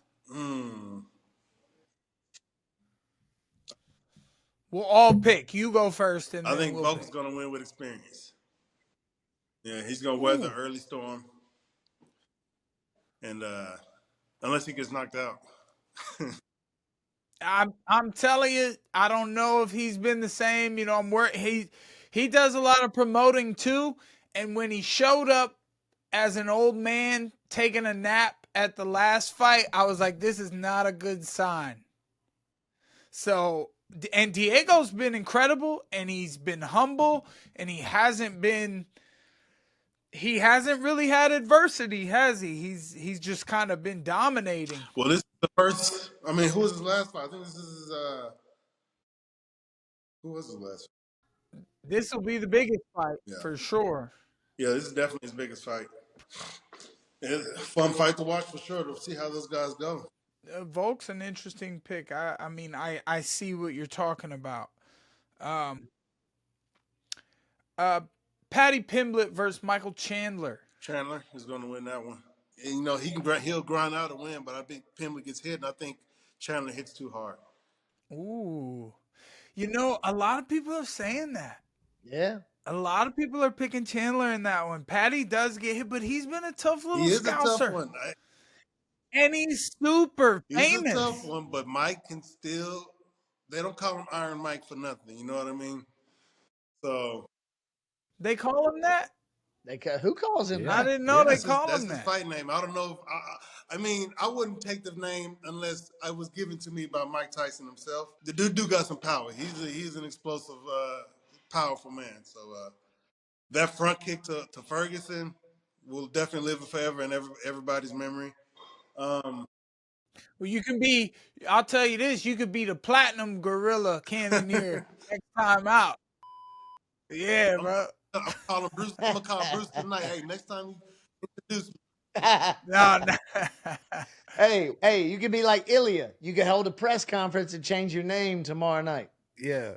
We'll all pick. You go first, and I think Volk's going to win with experience. Yeah, he's going to weather the early storm, and unless he gets knocked out. I'm telling you, I don't know if he's been the same. You know, I'm worried. He does a lot of promoting too, and when he showed up as an old man taking a nap at the last fight, I was like, this is not a good sign. So, and Diego's been incredible, and he's been humble, and he hasn't really had adversity, has he? He's just kind of been dominating. Well, this is the first. I mean, who was his last fight? I think this is who was his last fight? This will be the biggest fight for sure. Yeah, this is definitely his biggest fight. It's a fun fight to watch for sure. To see how those guys go. Volk's an interesting pick. I mean, I see what you're talking about. Paddy Pimblett versus Michael Chandler. Chandler is going to win that one. And, you know, he'll grind out a win, but I think Pimblett gets hit, and I think Chandler hits too hard. Ooh. You know, a lot of people are saying that. Yeah. A lot of people are picking Chandler in that one. Paddy does get hit, but he's been a tough little He is scouser. a tough one. And he's super famous. He's a tough one, but Mike can still... They don't call him Iron Mike for nothing. You know what I mean? So... They call him that? Who calls him that? I didn't know they call him that. That's his fight name. I don't know. I mean, I wouldn't take the name unless it was given to me by Mike Tyson himself. The dude got some power. He's an explosive, powerful man. So that front kick to Ferguson will definitely live forever in everybody's memory. Well, you can be. I'll tell you this: you could be the platinum gorilla Cannonier next time out. Yeah, bro. I'm calling Bruce. I'm gonna call Bruce tonight. Hey, next time you introduce me. No, no. Hey, you could be like Ilya. You could hold a press conference and change your name tomorrow night. Yeah.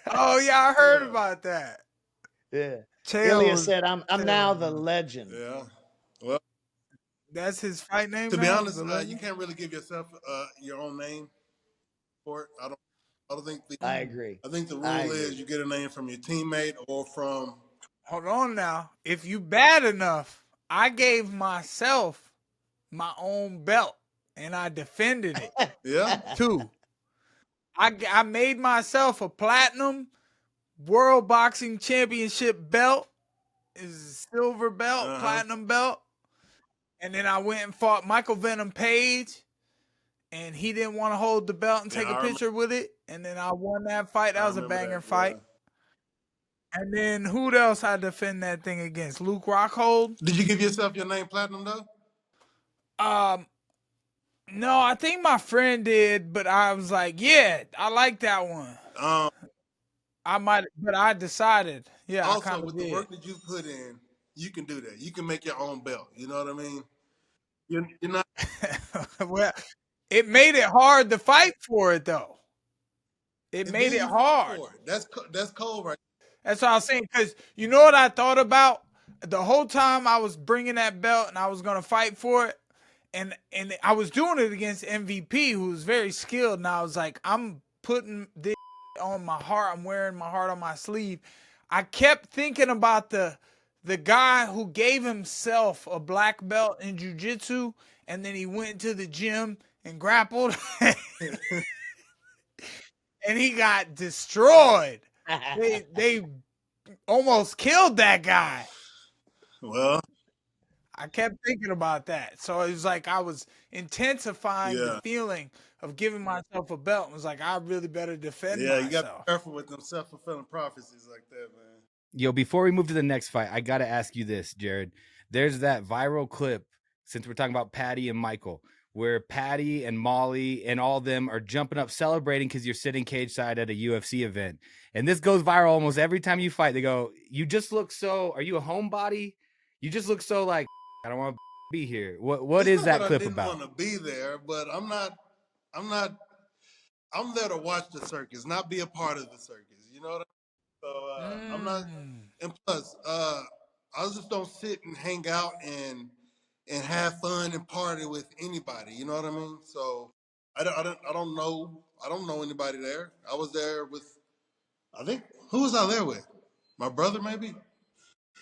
Oh yeah, I heard Yeah. about that. Yeah. Chael Ilya was said, I'm now the telling me. legend. Yeah. Well, That's his fight name to be now. honest, The you legend. can't really give yourself your own name for it. I don't think I agree. I think the I rule is agree. you get a name from your teammate or from. Hold on now. If you bad enough, I gave myself my own belt and I defended it Yeah. too. I made myself a platinum World Boxing Championship belt, is a silver belt, platinum belt, and then I went and fought Michael Venom Page, and he didn't want to hold the belt and take a picture with it, and then I won that fight. That was a banger fight. And then who else I defend that thing against? Luke Rockhold. Did you give yourself your name platinum though? No, I think my friend did, but I was like, yeah, I like that one. I might, but I decided, yeah, I Also, kind of with did. the work that you put in, you can do that. You can make your own belt. You know what I mean? You're not. Well, it made it hard to fight for it though. It And made then it you fought hard. for it. That's cold, right? That's what I was saying. Because you know what I thought about the whole time I was bringing that belt and I was gonna fight for it, and I was doing it against MVP, who was very skilled. And I was like, I'm putting this on my heart. I'm wearing my heart on my sleeve. I kept thinking about the guy who gave himself a black belt in jiu-jitsu, and then he went to the gym and grappled, and he got destroyed. They almost killed that guy. Well, I kept thinking about that. So it was like I was intensifying the yeah, feeling of giving myself a belt. It was like, I really better defend yeah. You got to be myself. careful with them self-fulfilling prophecies like that, man. Yo, before we move to the next fight, I got to ask you this, Jared. There's that viral clip, since we're talking about Paddy and Michael, where Paddy and Molly and all of them are jumping up celebrating because you're sitting cage side at a UFC event. And this goes viral almost every time you fight. They go, you just look so, are you a homebody? You just look so like, I don't want to be here. What is that clip about? I didn't want to be there, but I'm not. I'm there to watch the circus, not be a part of the circus. You know what I mean? So I'm not. And plus, I just don't sit and hang out and have fun and party with anybody. You know what I mean? So I don't know anybody there. I was there with, I think, who was I there with? My brother maybe,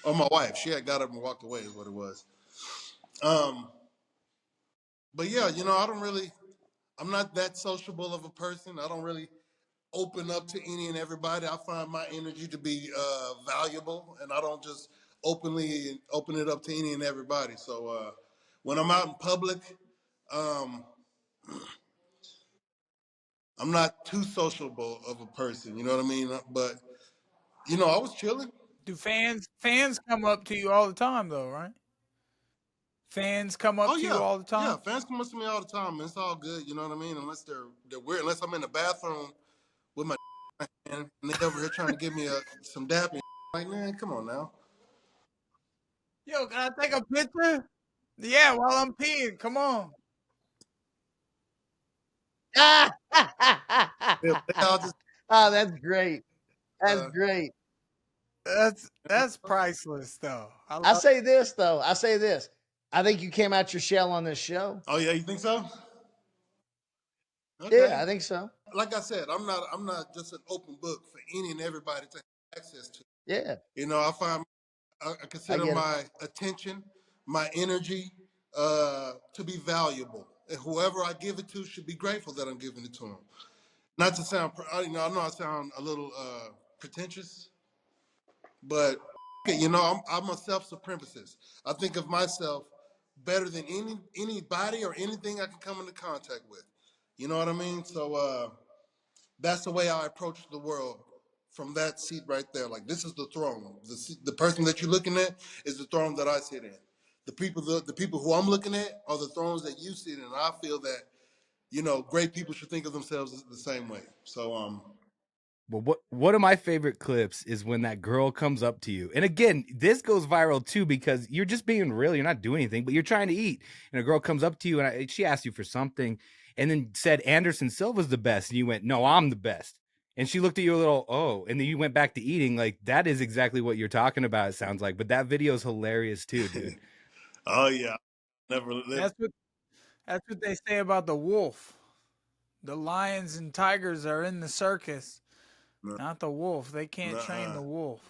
or my wife. She had got up and walked away. Is what it was. But yeah, I'm not that sociable of a person. I don't really open up to any and everybody. I find my energy to be valuable, and I don't just open it up to any and everybody. So when I'm out in public, um, I'm not too sociable of a person. You know what I mean? But I was chilling. Do fans come up to you all the time though, right? Fans come up Oh to yeah, you all the time? yeah. Fans come up to me all the time, and it's all good. You know what I mean? Unless they're weird. Unless I'm in the bathroom with my and they over here trying to give me some dapping. Like, man, come on now. Yo, can I take a picture? Yeah, while I'm peeing. Come on. They all just Oh, that's great. That's great. That's priceless though. I'll say this though. I'll say this. I think you came out your shell on this show. Oh yeah, you think so? Okay. Yeah, I think so. Like I said, I'm not just an open book for any and everybody to have access to. Yeah. I consider my attention, my energy, to be valuable, and whoever I give it to should be grateful that I'm giving it to them. Not to sound, I know I sound a little pretentious, but I'm a self-supremacist. I think of myself better than anybody or anything I can come into contact with. You know what I mean? So that's the way I approach the world from that seat right there. Like, this is the throne. The person that you're looking at is the throne that I sit in. The people who I'm looking at are the thrones that you sit in. And I feel that great people should think of themselves the same way. So, Well, one of my favorite clips is when that girl comes up to you. And again, this goes viral too because you're just being real. You're not doing anything, but you're trying to eat. And a girl comes up to you and she asked you for something and then said Anderson Silva's the best. And you went, no, I'm the best. And she looked at you a little, oh, and then you went back to eating. Like, that is exactly what you're talking about, it sounds like. But that video is hilarious too, dude. oh yeah, never lived. That's what they say about the wolf. The lions and tigers are in the circus, not the wolf. They can't train the wolf.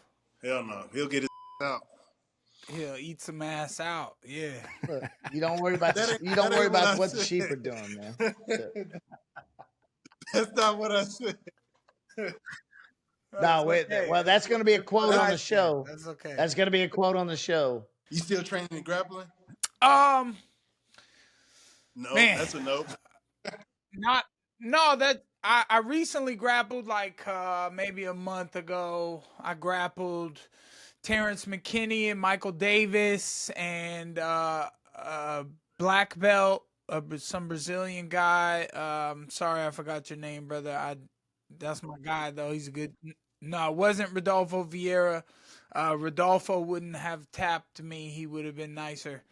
Hell no, he'll get his out. He'll eat some ass out. Yeah. Look, you don't worry about what the sheep are doing, man. That's not what I said. No, wait. Okay. Well, that's going to be a quote on the show. That's okay. That's going to be a quote on the show. You still training in grappling? No, man. That's a nope. I recently grappled like maybe a month ago. I grappled Terrence McKinney and Michael Davis and black belt, some Brazilian guy. Sorry, I forgot your name, brother. That's my guy though. He's a good. No, it wasn't Rodolfo Vieira. Rodolfo wouldn't have tapped me. He would have been nicer.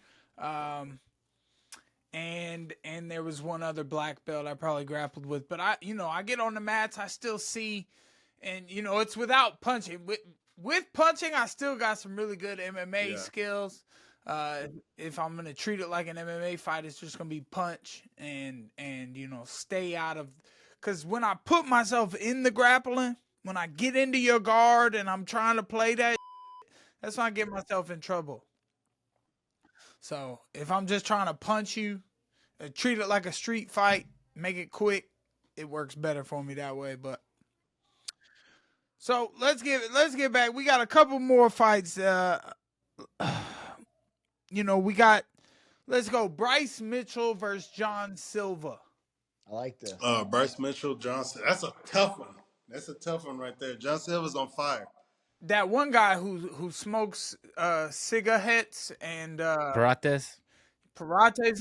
And there was one other black belt I probably grappled with, but I get on the mats, I still see, and it's without punching. With punching, I still got some really good MMA skills. If I'm gonna treat it like an MMA fight, it's just gonna be punch and stay out of, because when I put myself in the grappling, when I get into your guard and I'm trying to play that, that's when I get myself in trouble. So if I'm just trying to punch you, treat it like a street fight, make it quick, it works better for me that way. But so let's get back. We got a couple more fights. Let's go. Bryce Mitchell versus Jon Silva. I like this. Bryce Mitchell, Johnson. That's a tough one. That's a tough one right there. Jon Silva's on fire. That one guy who smokes cigarettes and Parates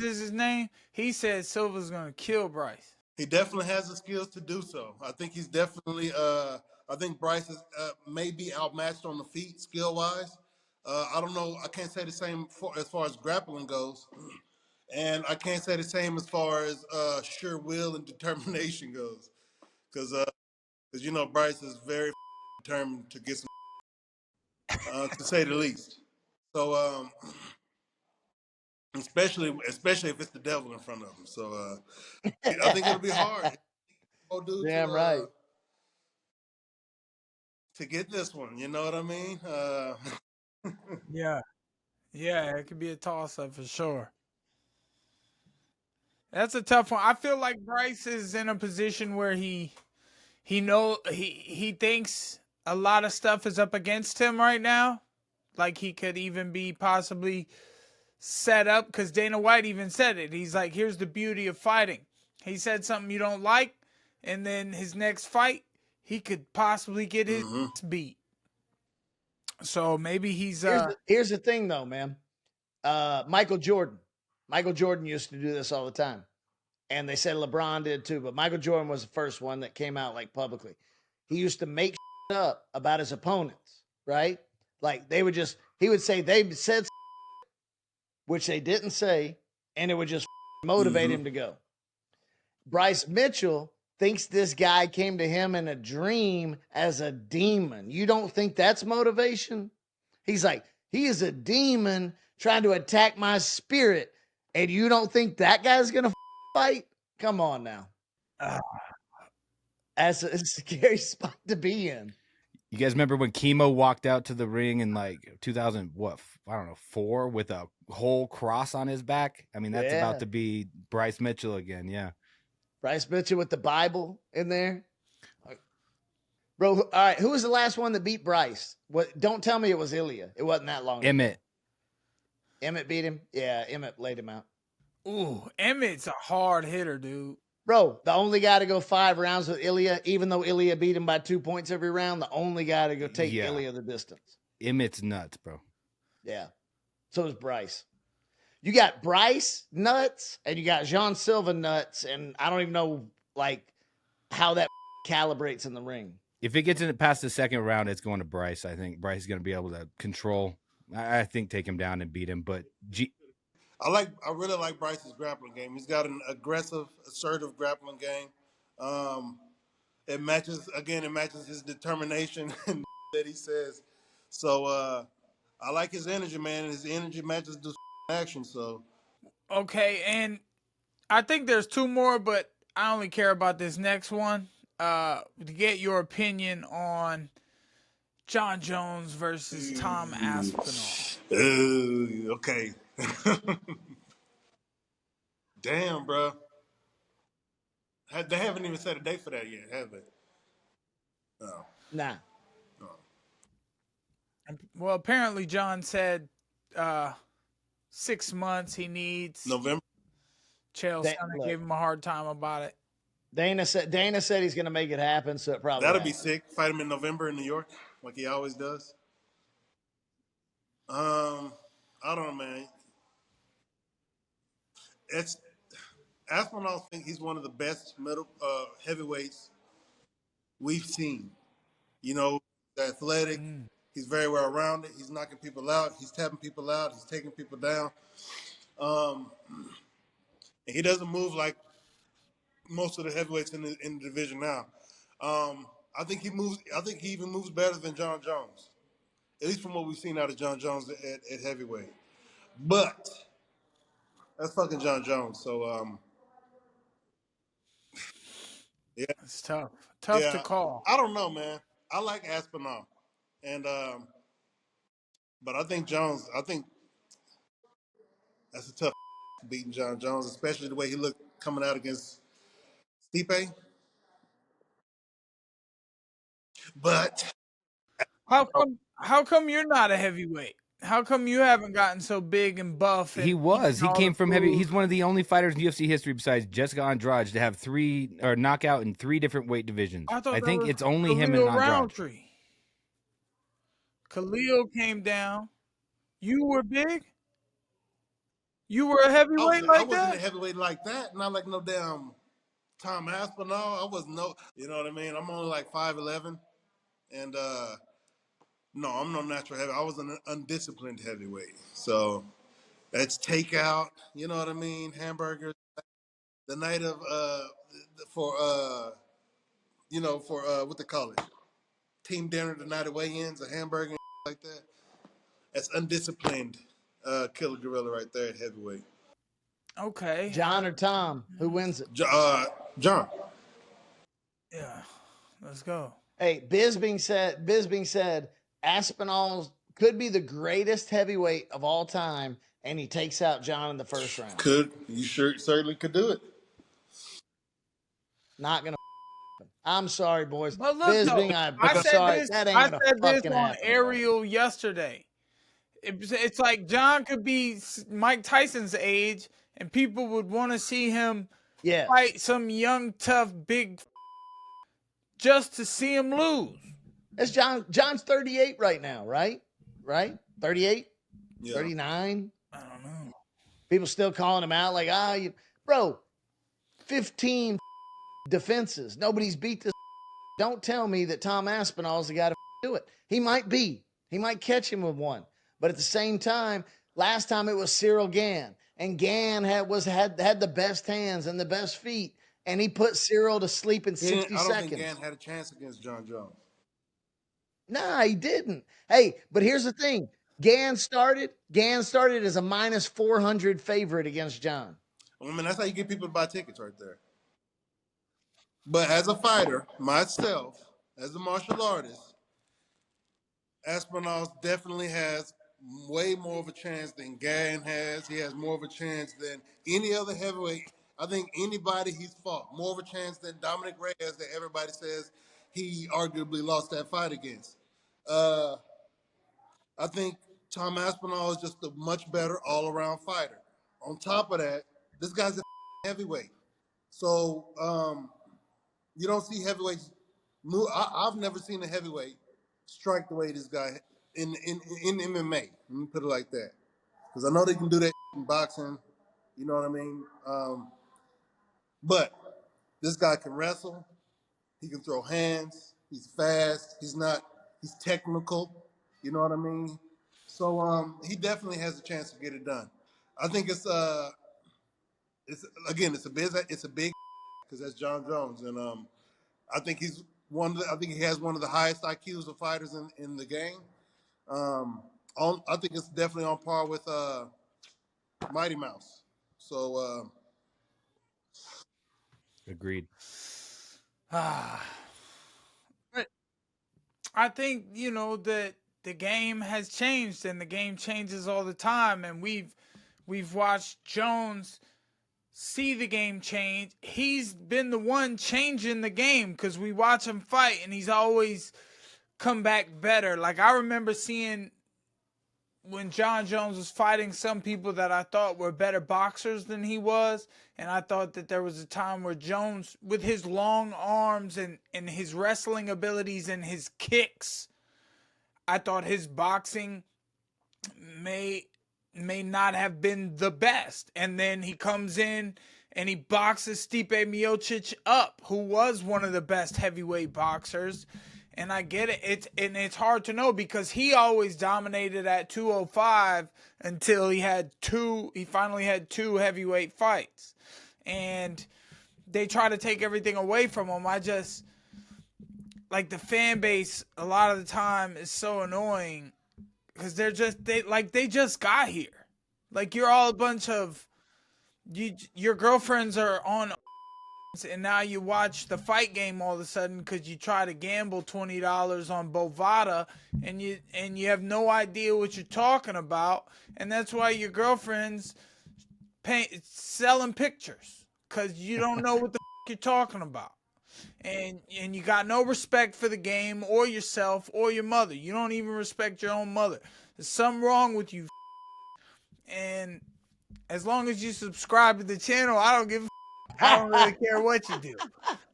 is his name. He said Silva's gonna kill Bryce. He definitely has the skills to do so. I think he's definitely. I think Bryce is may be outmatched on the feet skill wise. I don't know. I can't say the same as far as grappling goes, and I can't say the same as far as sure will and determination goes, because Bryce is very determined to get some. To say the least. So, especially if it's the devil in front of him. So, I think it'll be hard. Damn right. To get this one, you know what I mean? Yeah, it could be a toss-up for sure. That's a tough one. I feel like Bryce is in a position where he thinks a lot of stuff is up against him right now. Like he could even be possibly set up, because Dana White even said it. He's like, here's the beauty of fighting. He said something you don't like, and then his next fight, he could possibly get his beat. So maybe he's... Here's the thing, though, man. Michael Jordan used to do this all the time. And they said LeBron did too, but Michael Jordan was the first one that came out like publicly. He used to make up about his opponents, right? Like he would say they said which they didn't say, and it would just motivate him to go. Bryce Mitchell thinks this guy came to him in a dream as a demon. You don't think that's motivation? He's like, he is a demon trying to attack my spirit, and you don't think that guy's going to fight? Come on now. That's a scary spot to be in. You guys remember when Chemo walked out to the ring in like 4 with a whole cross on his back? I mean, that's about to be Bryce Mitchell again. Yeah. Bryce Mitchell with the Bible in there. Bro, all right, who was the last one that beat Bryce? Don't tell me it was Ilya. It wasn't that long ago. Emmett beat him? Yeah, Emmett laid him out. Ooh, Emmett's a hard hitter, dude. Bro, the only guy to go 5 rounds with Ilya, even though Ilya beat him by 2 points every round, the only guy to go take Ilya the distance. Emmett's nuts, bro. Yeah. So is Bryce. You got Bryce nuts and you got Jean Silva nuts, and I don't even know like how that calibrates in the ring. If it gets in past the second round, it's going to Bryce. I think Bryce is going to be able to control. I think take him down and beat him. But I really like Bryce's grappling game. He's got an aggressive, assertive grappling game. It matches his determination that he says. So I like his energy, man. His energy matches the action. So Okay, and I think there's two more, but I only care about this next one. To get your opinion on Jon Jones versus Tom Aspinall. Okay. Damn, bro. They haven't even set a date for that yet, have they? No. Nah. Well, apparently Jon said 6 months he needs. November. Chael Sonnen gave him a hard time about it. Dana said he's going to make it happen, so it probably that'll be sick. Fight him in November in New York, like he always does. I don't know, man. Aspinall think he's one of the best heavyweights we've seen. You know, athletic. He's very well rounded. He's knocking people out. He's tapping people out. He's taking people down. And he doesn't move like most of the heavyweights in the division now. I think he even moves better than Jon Jones, at least from what we've seen out of Jon Jones at heavyweight. But that's fucking Jon Jones. So yeah, it's tough to call. I don't know, man. I like Aspinall, and but I think that's a tough beating Jon Jones, especially the way he looked coming out against Stipe. But how come you're not a heavyweight? How come you haven't gotten so big and buff? And he came from heavy. He's one of the only fighters in UFC history besides Jessica Andrade to have knockout in 3 different weight divisions. I think it's only him and Andrade. Khalil came down. You were big. You were a heavyweight I wasn't a heavyweight like that. Not like no damn Tom Aspinall. I wasn't you know what I mean? I'm only like 5'11", and no, I'm no natural heavyweight. I was an undisciplined heavyweight. So that's takeout. You know what I mean? Hamburgers. The night of for what they call it, team dinner. The night of weigh-ins, a hamburger and like that. That's undisciplined. Killer gorilla right there at heavyweight. Okay. Jon or Tom? Who wins it? Jon. Yeah. Let's go. Hey, Biz being said, Aspinall could be the greatest heavyweight of all time, and he takes out Jon in the first round. Certainly could do it. Not gonna. I'm sorry, boys. But look, Biz being, I'm sorry. That ain't gonna fucking on happen. Ariel yesterday. It's like Jon could be Mike Tyson's age, and people would want to see him fight some young, tough, big just to see him lose. That's Jon's 38 right now, right? 38? Yeah. 39? I don't know. People still calling him out like, bro, 15 defenses. Nobody's beat this. Don't tell me that Tom Aspinall is the guy to do it. He might be. He might catch him with one. But at the same time, last time it was Cyril Gann, and Gann had the best hands and the best feet, and he put Cyril to sleep in 60 seconds. I don't think Gann had a chance against Jon Jones. Nah, he didn't. Hey, but here's the thing. Gann started as a minus 400 favorite against Jon. I mean, that's how you get people to buy tickets right there. But as a fighter, myself, as a martial artist, Aspinall definitely has way more of a chance than Gann has. He has more of a chance than any other heavyweight. I think anybody he's fought, more of a chance than Dominic Reyes that everybody says he arguably lost that fight against. I think Tom Aspinall is just a much better all-around fighter. On top of that, this guy's a heavyweight. So you don't see heavyweights move. I've never seen a heavyweight strike the way this guy in MMA. Let me put it like that. because I know they can do that in boxing. You know what I mean? But this guy can wrestle. He can throw hands. He's fast. He's technical. You know what I mean? So he definitely has a chance to get it done. I think it's a big because that's Jon Jones, and I think I think he has one of the highest IQs of fighters in the game. I think it's definitely on par with Mighty Mouse. So Agreed. But I think, that the game has changed and the game changes all the time, and we've watched Jones see the game change. He's been the one changing the game because we watch him fight and he's always come back better. Like, I remember seeing when Jon Jones was fighting some people that I thought were better boxers than he was, and I thought that there was a time where Jones, with his long arms and his wrestling abilities and his kicks, I thought his boxing may not have been the best. And then he comes in and he boxes Stipe Miocic up, who was one of the best heavyweight boxers. And I get it. It's hard to know because he always dominated at 205 until he finally had two heavyweight fights. And they try to take everything away from him. I just, like, the fan base a lot of the time is so annoying because they just got here. Like, you're all a bunch of, your girlfriends are on, and now you watch the fight game all of a sudden because you try to gamble $20 on Bovada and you have no idea what you're talking about, and that's why your girlfriend's selling pictures because you don't know what the you're talking about, and you got no respect for the game or yourself or your mother. You don't even respect your own mother. There's something wrong with you, and as long as you subscribe to the channel, I don't give a I don't really care what you do.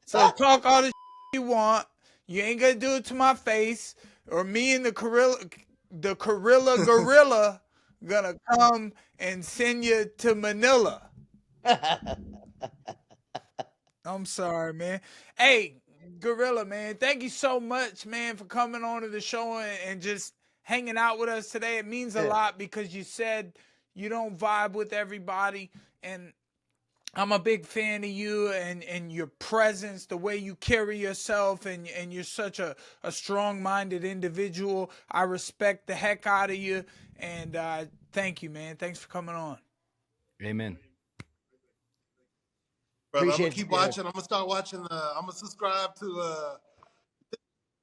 So talk all the you want. You ain't gonna do it to my face, or me and the gorilla gonna come and send you to Manila. I'm sorry, man. Hey, Gorilla, man, thank you so much, man, for coming on to the show and just hanging out with us today. It means a lot because you said you don't vibe with everybody, and I'm a big fan of you and your presence, the way you carry yourself, and you're such a strong-minded individual. I respect the heck out of you, and thank you, man. Thanks for coming on. Amen. Brother, I'm gonna keep watching. I'm gonna start watching. I'm gonna subscribe to.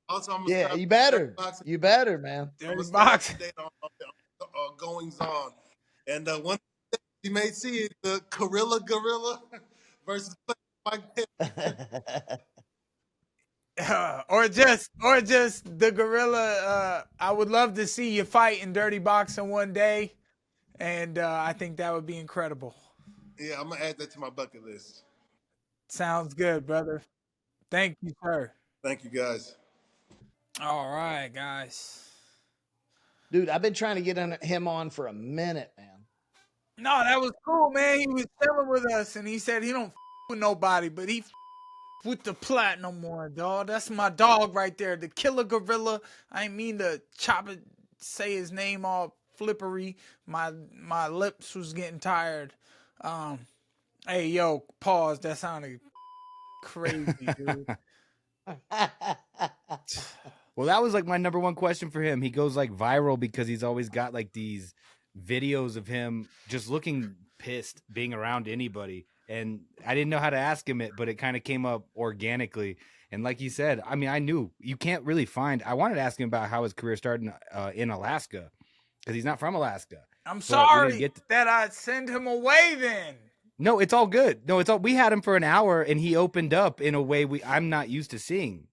Also, I'm gonna you better. You better, man. Dirty boxing. On goings on, and one thing you may see the gorilla versus Mike or just the gorilla. I would love to see you fight in dirty boxing one day, and I think that would be incredible. Yeah, I'm gonna add that to my bucket list. Sounds good, brother. Thank you, sir. Thank you, guys. All right, guys. Dude, I've been trying to get him on for a minute, man. No, that was cool, man. He was chilling with us, and he said he don't with nobody, but he with the platinum one, dog. That's my dog right there, the killer gorilla. I ain't mean to say his name all flippery. My lips was getting tired. Hey, yo, pause. That sounded crazy, dude. Well, that was like my number one question for him. He goes like viral because he's always got like these videos of him just looking pissed being around anybody. And I didn't know how to ask him it, but it kind of came up organically. And like you said, I mean, I knew you can't really find. I wanted to ask him about how his career started in Alaska because he's not from Alaska. I'm sorry that I send him away then. No, it's all good. No, it's all. We had him for an hour and he opened up in a way I'm not used to seeing.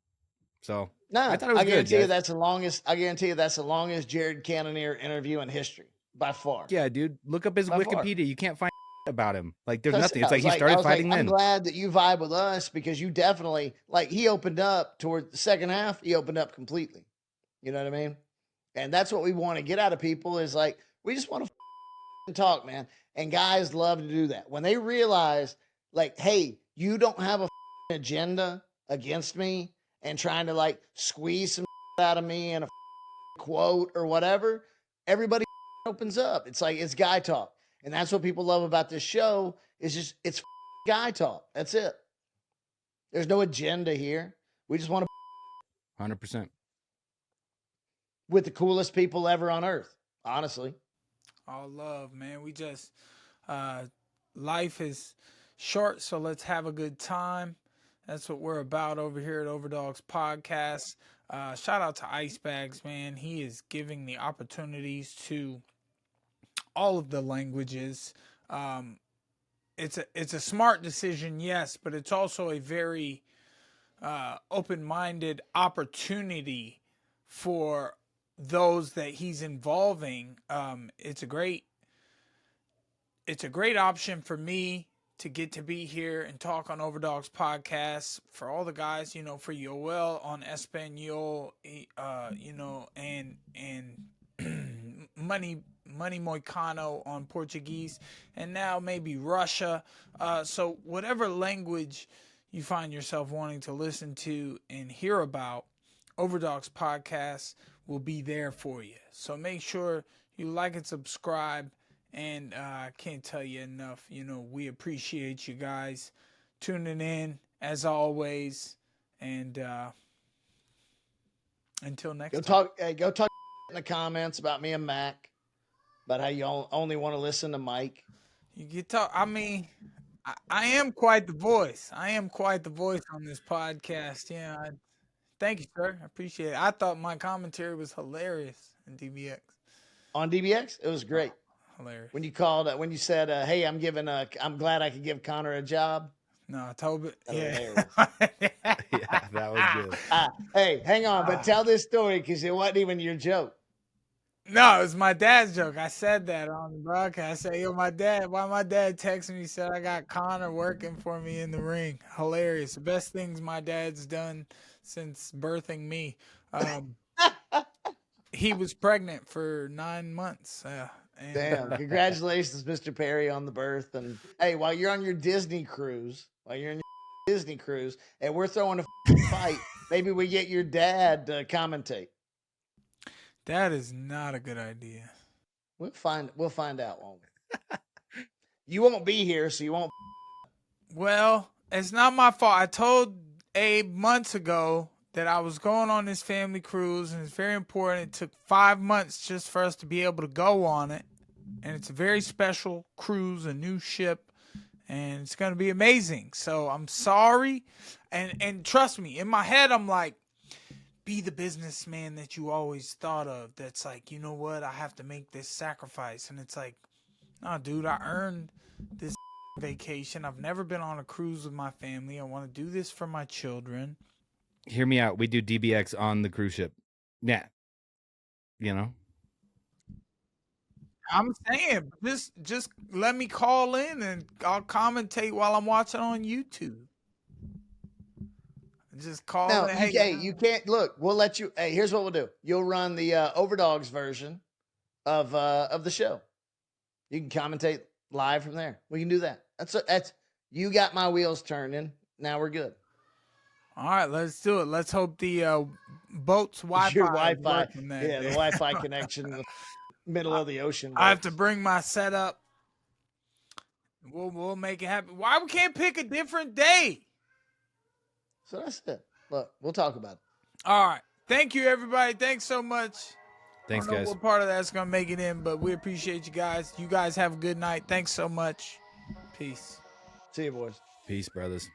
So no, I thought it was good. Guarantee you that's the longest. I guarantee you that's the longest Jared Cannonier interview in history by far. Yeah, dude, look up his Wikipedia. You can't find about him. Like there's nothing. It's like he started fighting then. I'm glad that you vibe with us because you definitely he opened up toward the second half. He opened up completely. You know what I mean? And that's what we want to get out of people is like we just want to talk, man. And guys love to do that. When they realize, like, hey, you don't have a agenda against me and trying to like squeeze some out of me and a quote or whatever, everybody opens up. It's like, it's guy talk. And that's what people love about this show is just, it's guy talk. That's it. There's no agenda here. We just want to 100%. with the coolest people ever on earth, honestly. All love, man. We just, life is short, so let's have a good time. That's what we're about over here at Overdogs Podcast. Shout out to Ice Bags, man. He is giving the opportunities to all of the languages. It's a smart decision, yes, but it's also a very open-minded opportunity for those that he's involving. It's a great option for me to get to be here and talk on Overdogs Podcast for all the guys, you know, for Yoel on Espanyol, you know, and Money Moicano on Portuguese, and now maybe Russia. So whatever language you find yourself wanting to listen to and hear about, Overdogs Podcast will be there for you. So make sure you like and subscribe. And I can't tell you enough, you know, we appreciate you guys tuning in as always. And until next time. Go talk in the comments about me and Mac, about how you only want to listen to Mike. You get talk. I mean, I am quite the voice. I am quite the voice on this podcast. Yeah. Thank you, sir. I appreciate it. I thought my commentary was hilarious in DBX. On DBX, it was great. Hilarious. When you called, when you said, "Hey, I'm glad I could give Conor a job." No, Tobit. Yeah. Yeah, that was good. Hey, hang on, but tell this story because it wasn't even your joke. No, it was my dad's joke. I said that on the broadcast. I said, yo, my dad texted me, said I got Conor working for me in the ring. Hilarious. The best things my dad's done since birthing me. He was pregnant for 9 months. Damn. Congratulations, Mr. Perry, on the birth. And hey, while you're on your Disney cruise, and we're throwing a fight, maybe we get your dad to commentate. That is not a good idea. We'll find out, won't we? You won't be here, so you won't. Well, it's not my fault. I told Abe months ago that I was going on this family cruise, and it's very important. It took 5 months just for us to be able to go on it, and it's a very special cruise, a new ship, and it's going to be amazing. So I'm sorry, and trust me, in my head I'm like, be the businessman that you always thought of. That's like, you know what, I have to make this sacrifice, and it's like, no, dude, I earned this vacation. I've never been on a cruise with my family. I want to do this for my children. Hear me out. We do DBX on the cruise ship. Yeah. You know? I'm saying, just let me call in and I'll commentate while I'm watching on YouTube. Just call No, in. hey, you can't. Look, we'll let you. Hey, here's what we'll do. You'll run the Overdogs version of the show. You can commentate live from there. We can do that. That's you got my wheels turning. Now we're good. All right, let's do it. Let's hope the boat's Wi-Fi. Your Wi-Fi, the Wi-Fi connection in the middle of the ocean. I have to bring my setup. We'll make it happen. Why we can't pick a different day? So that's it. Look, we'll talk about it. All right. Thank you, everybody. Thanks so much. Thanks, I don't know guys. what part of that's going to make it in, but we appreciate you guys. You guys have a good night. Thanks so much. Peace. See you, boys. Peace, brothers.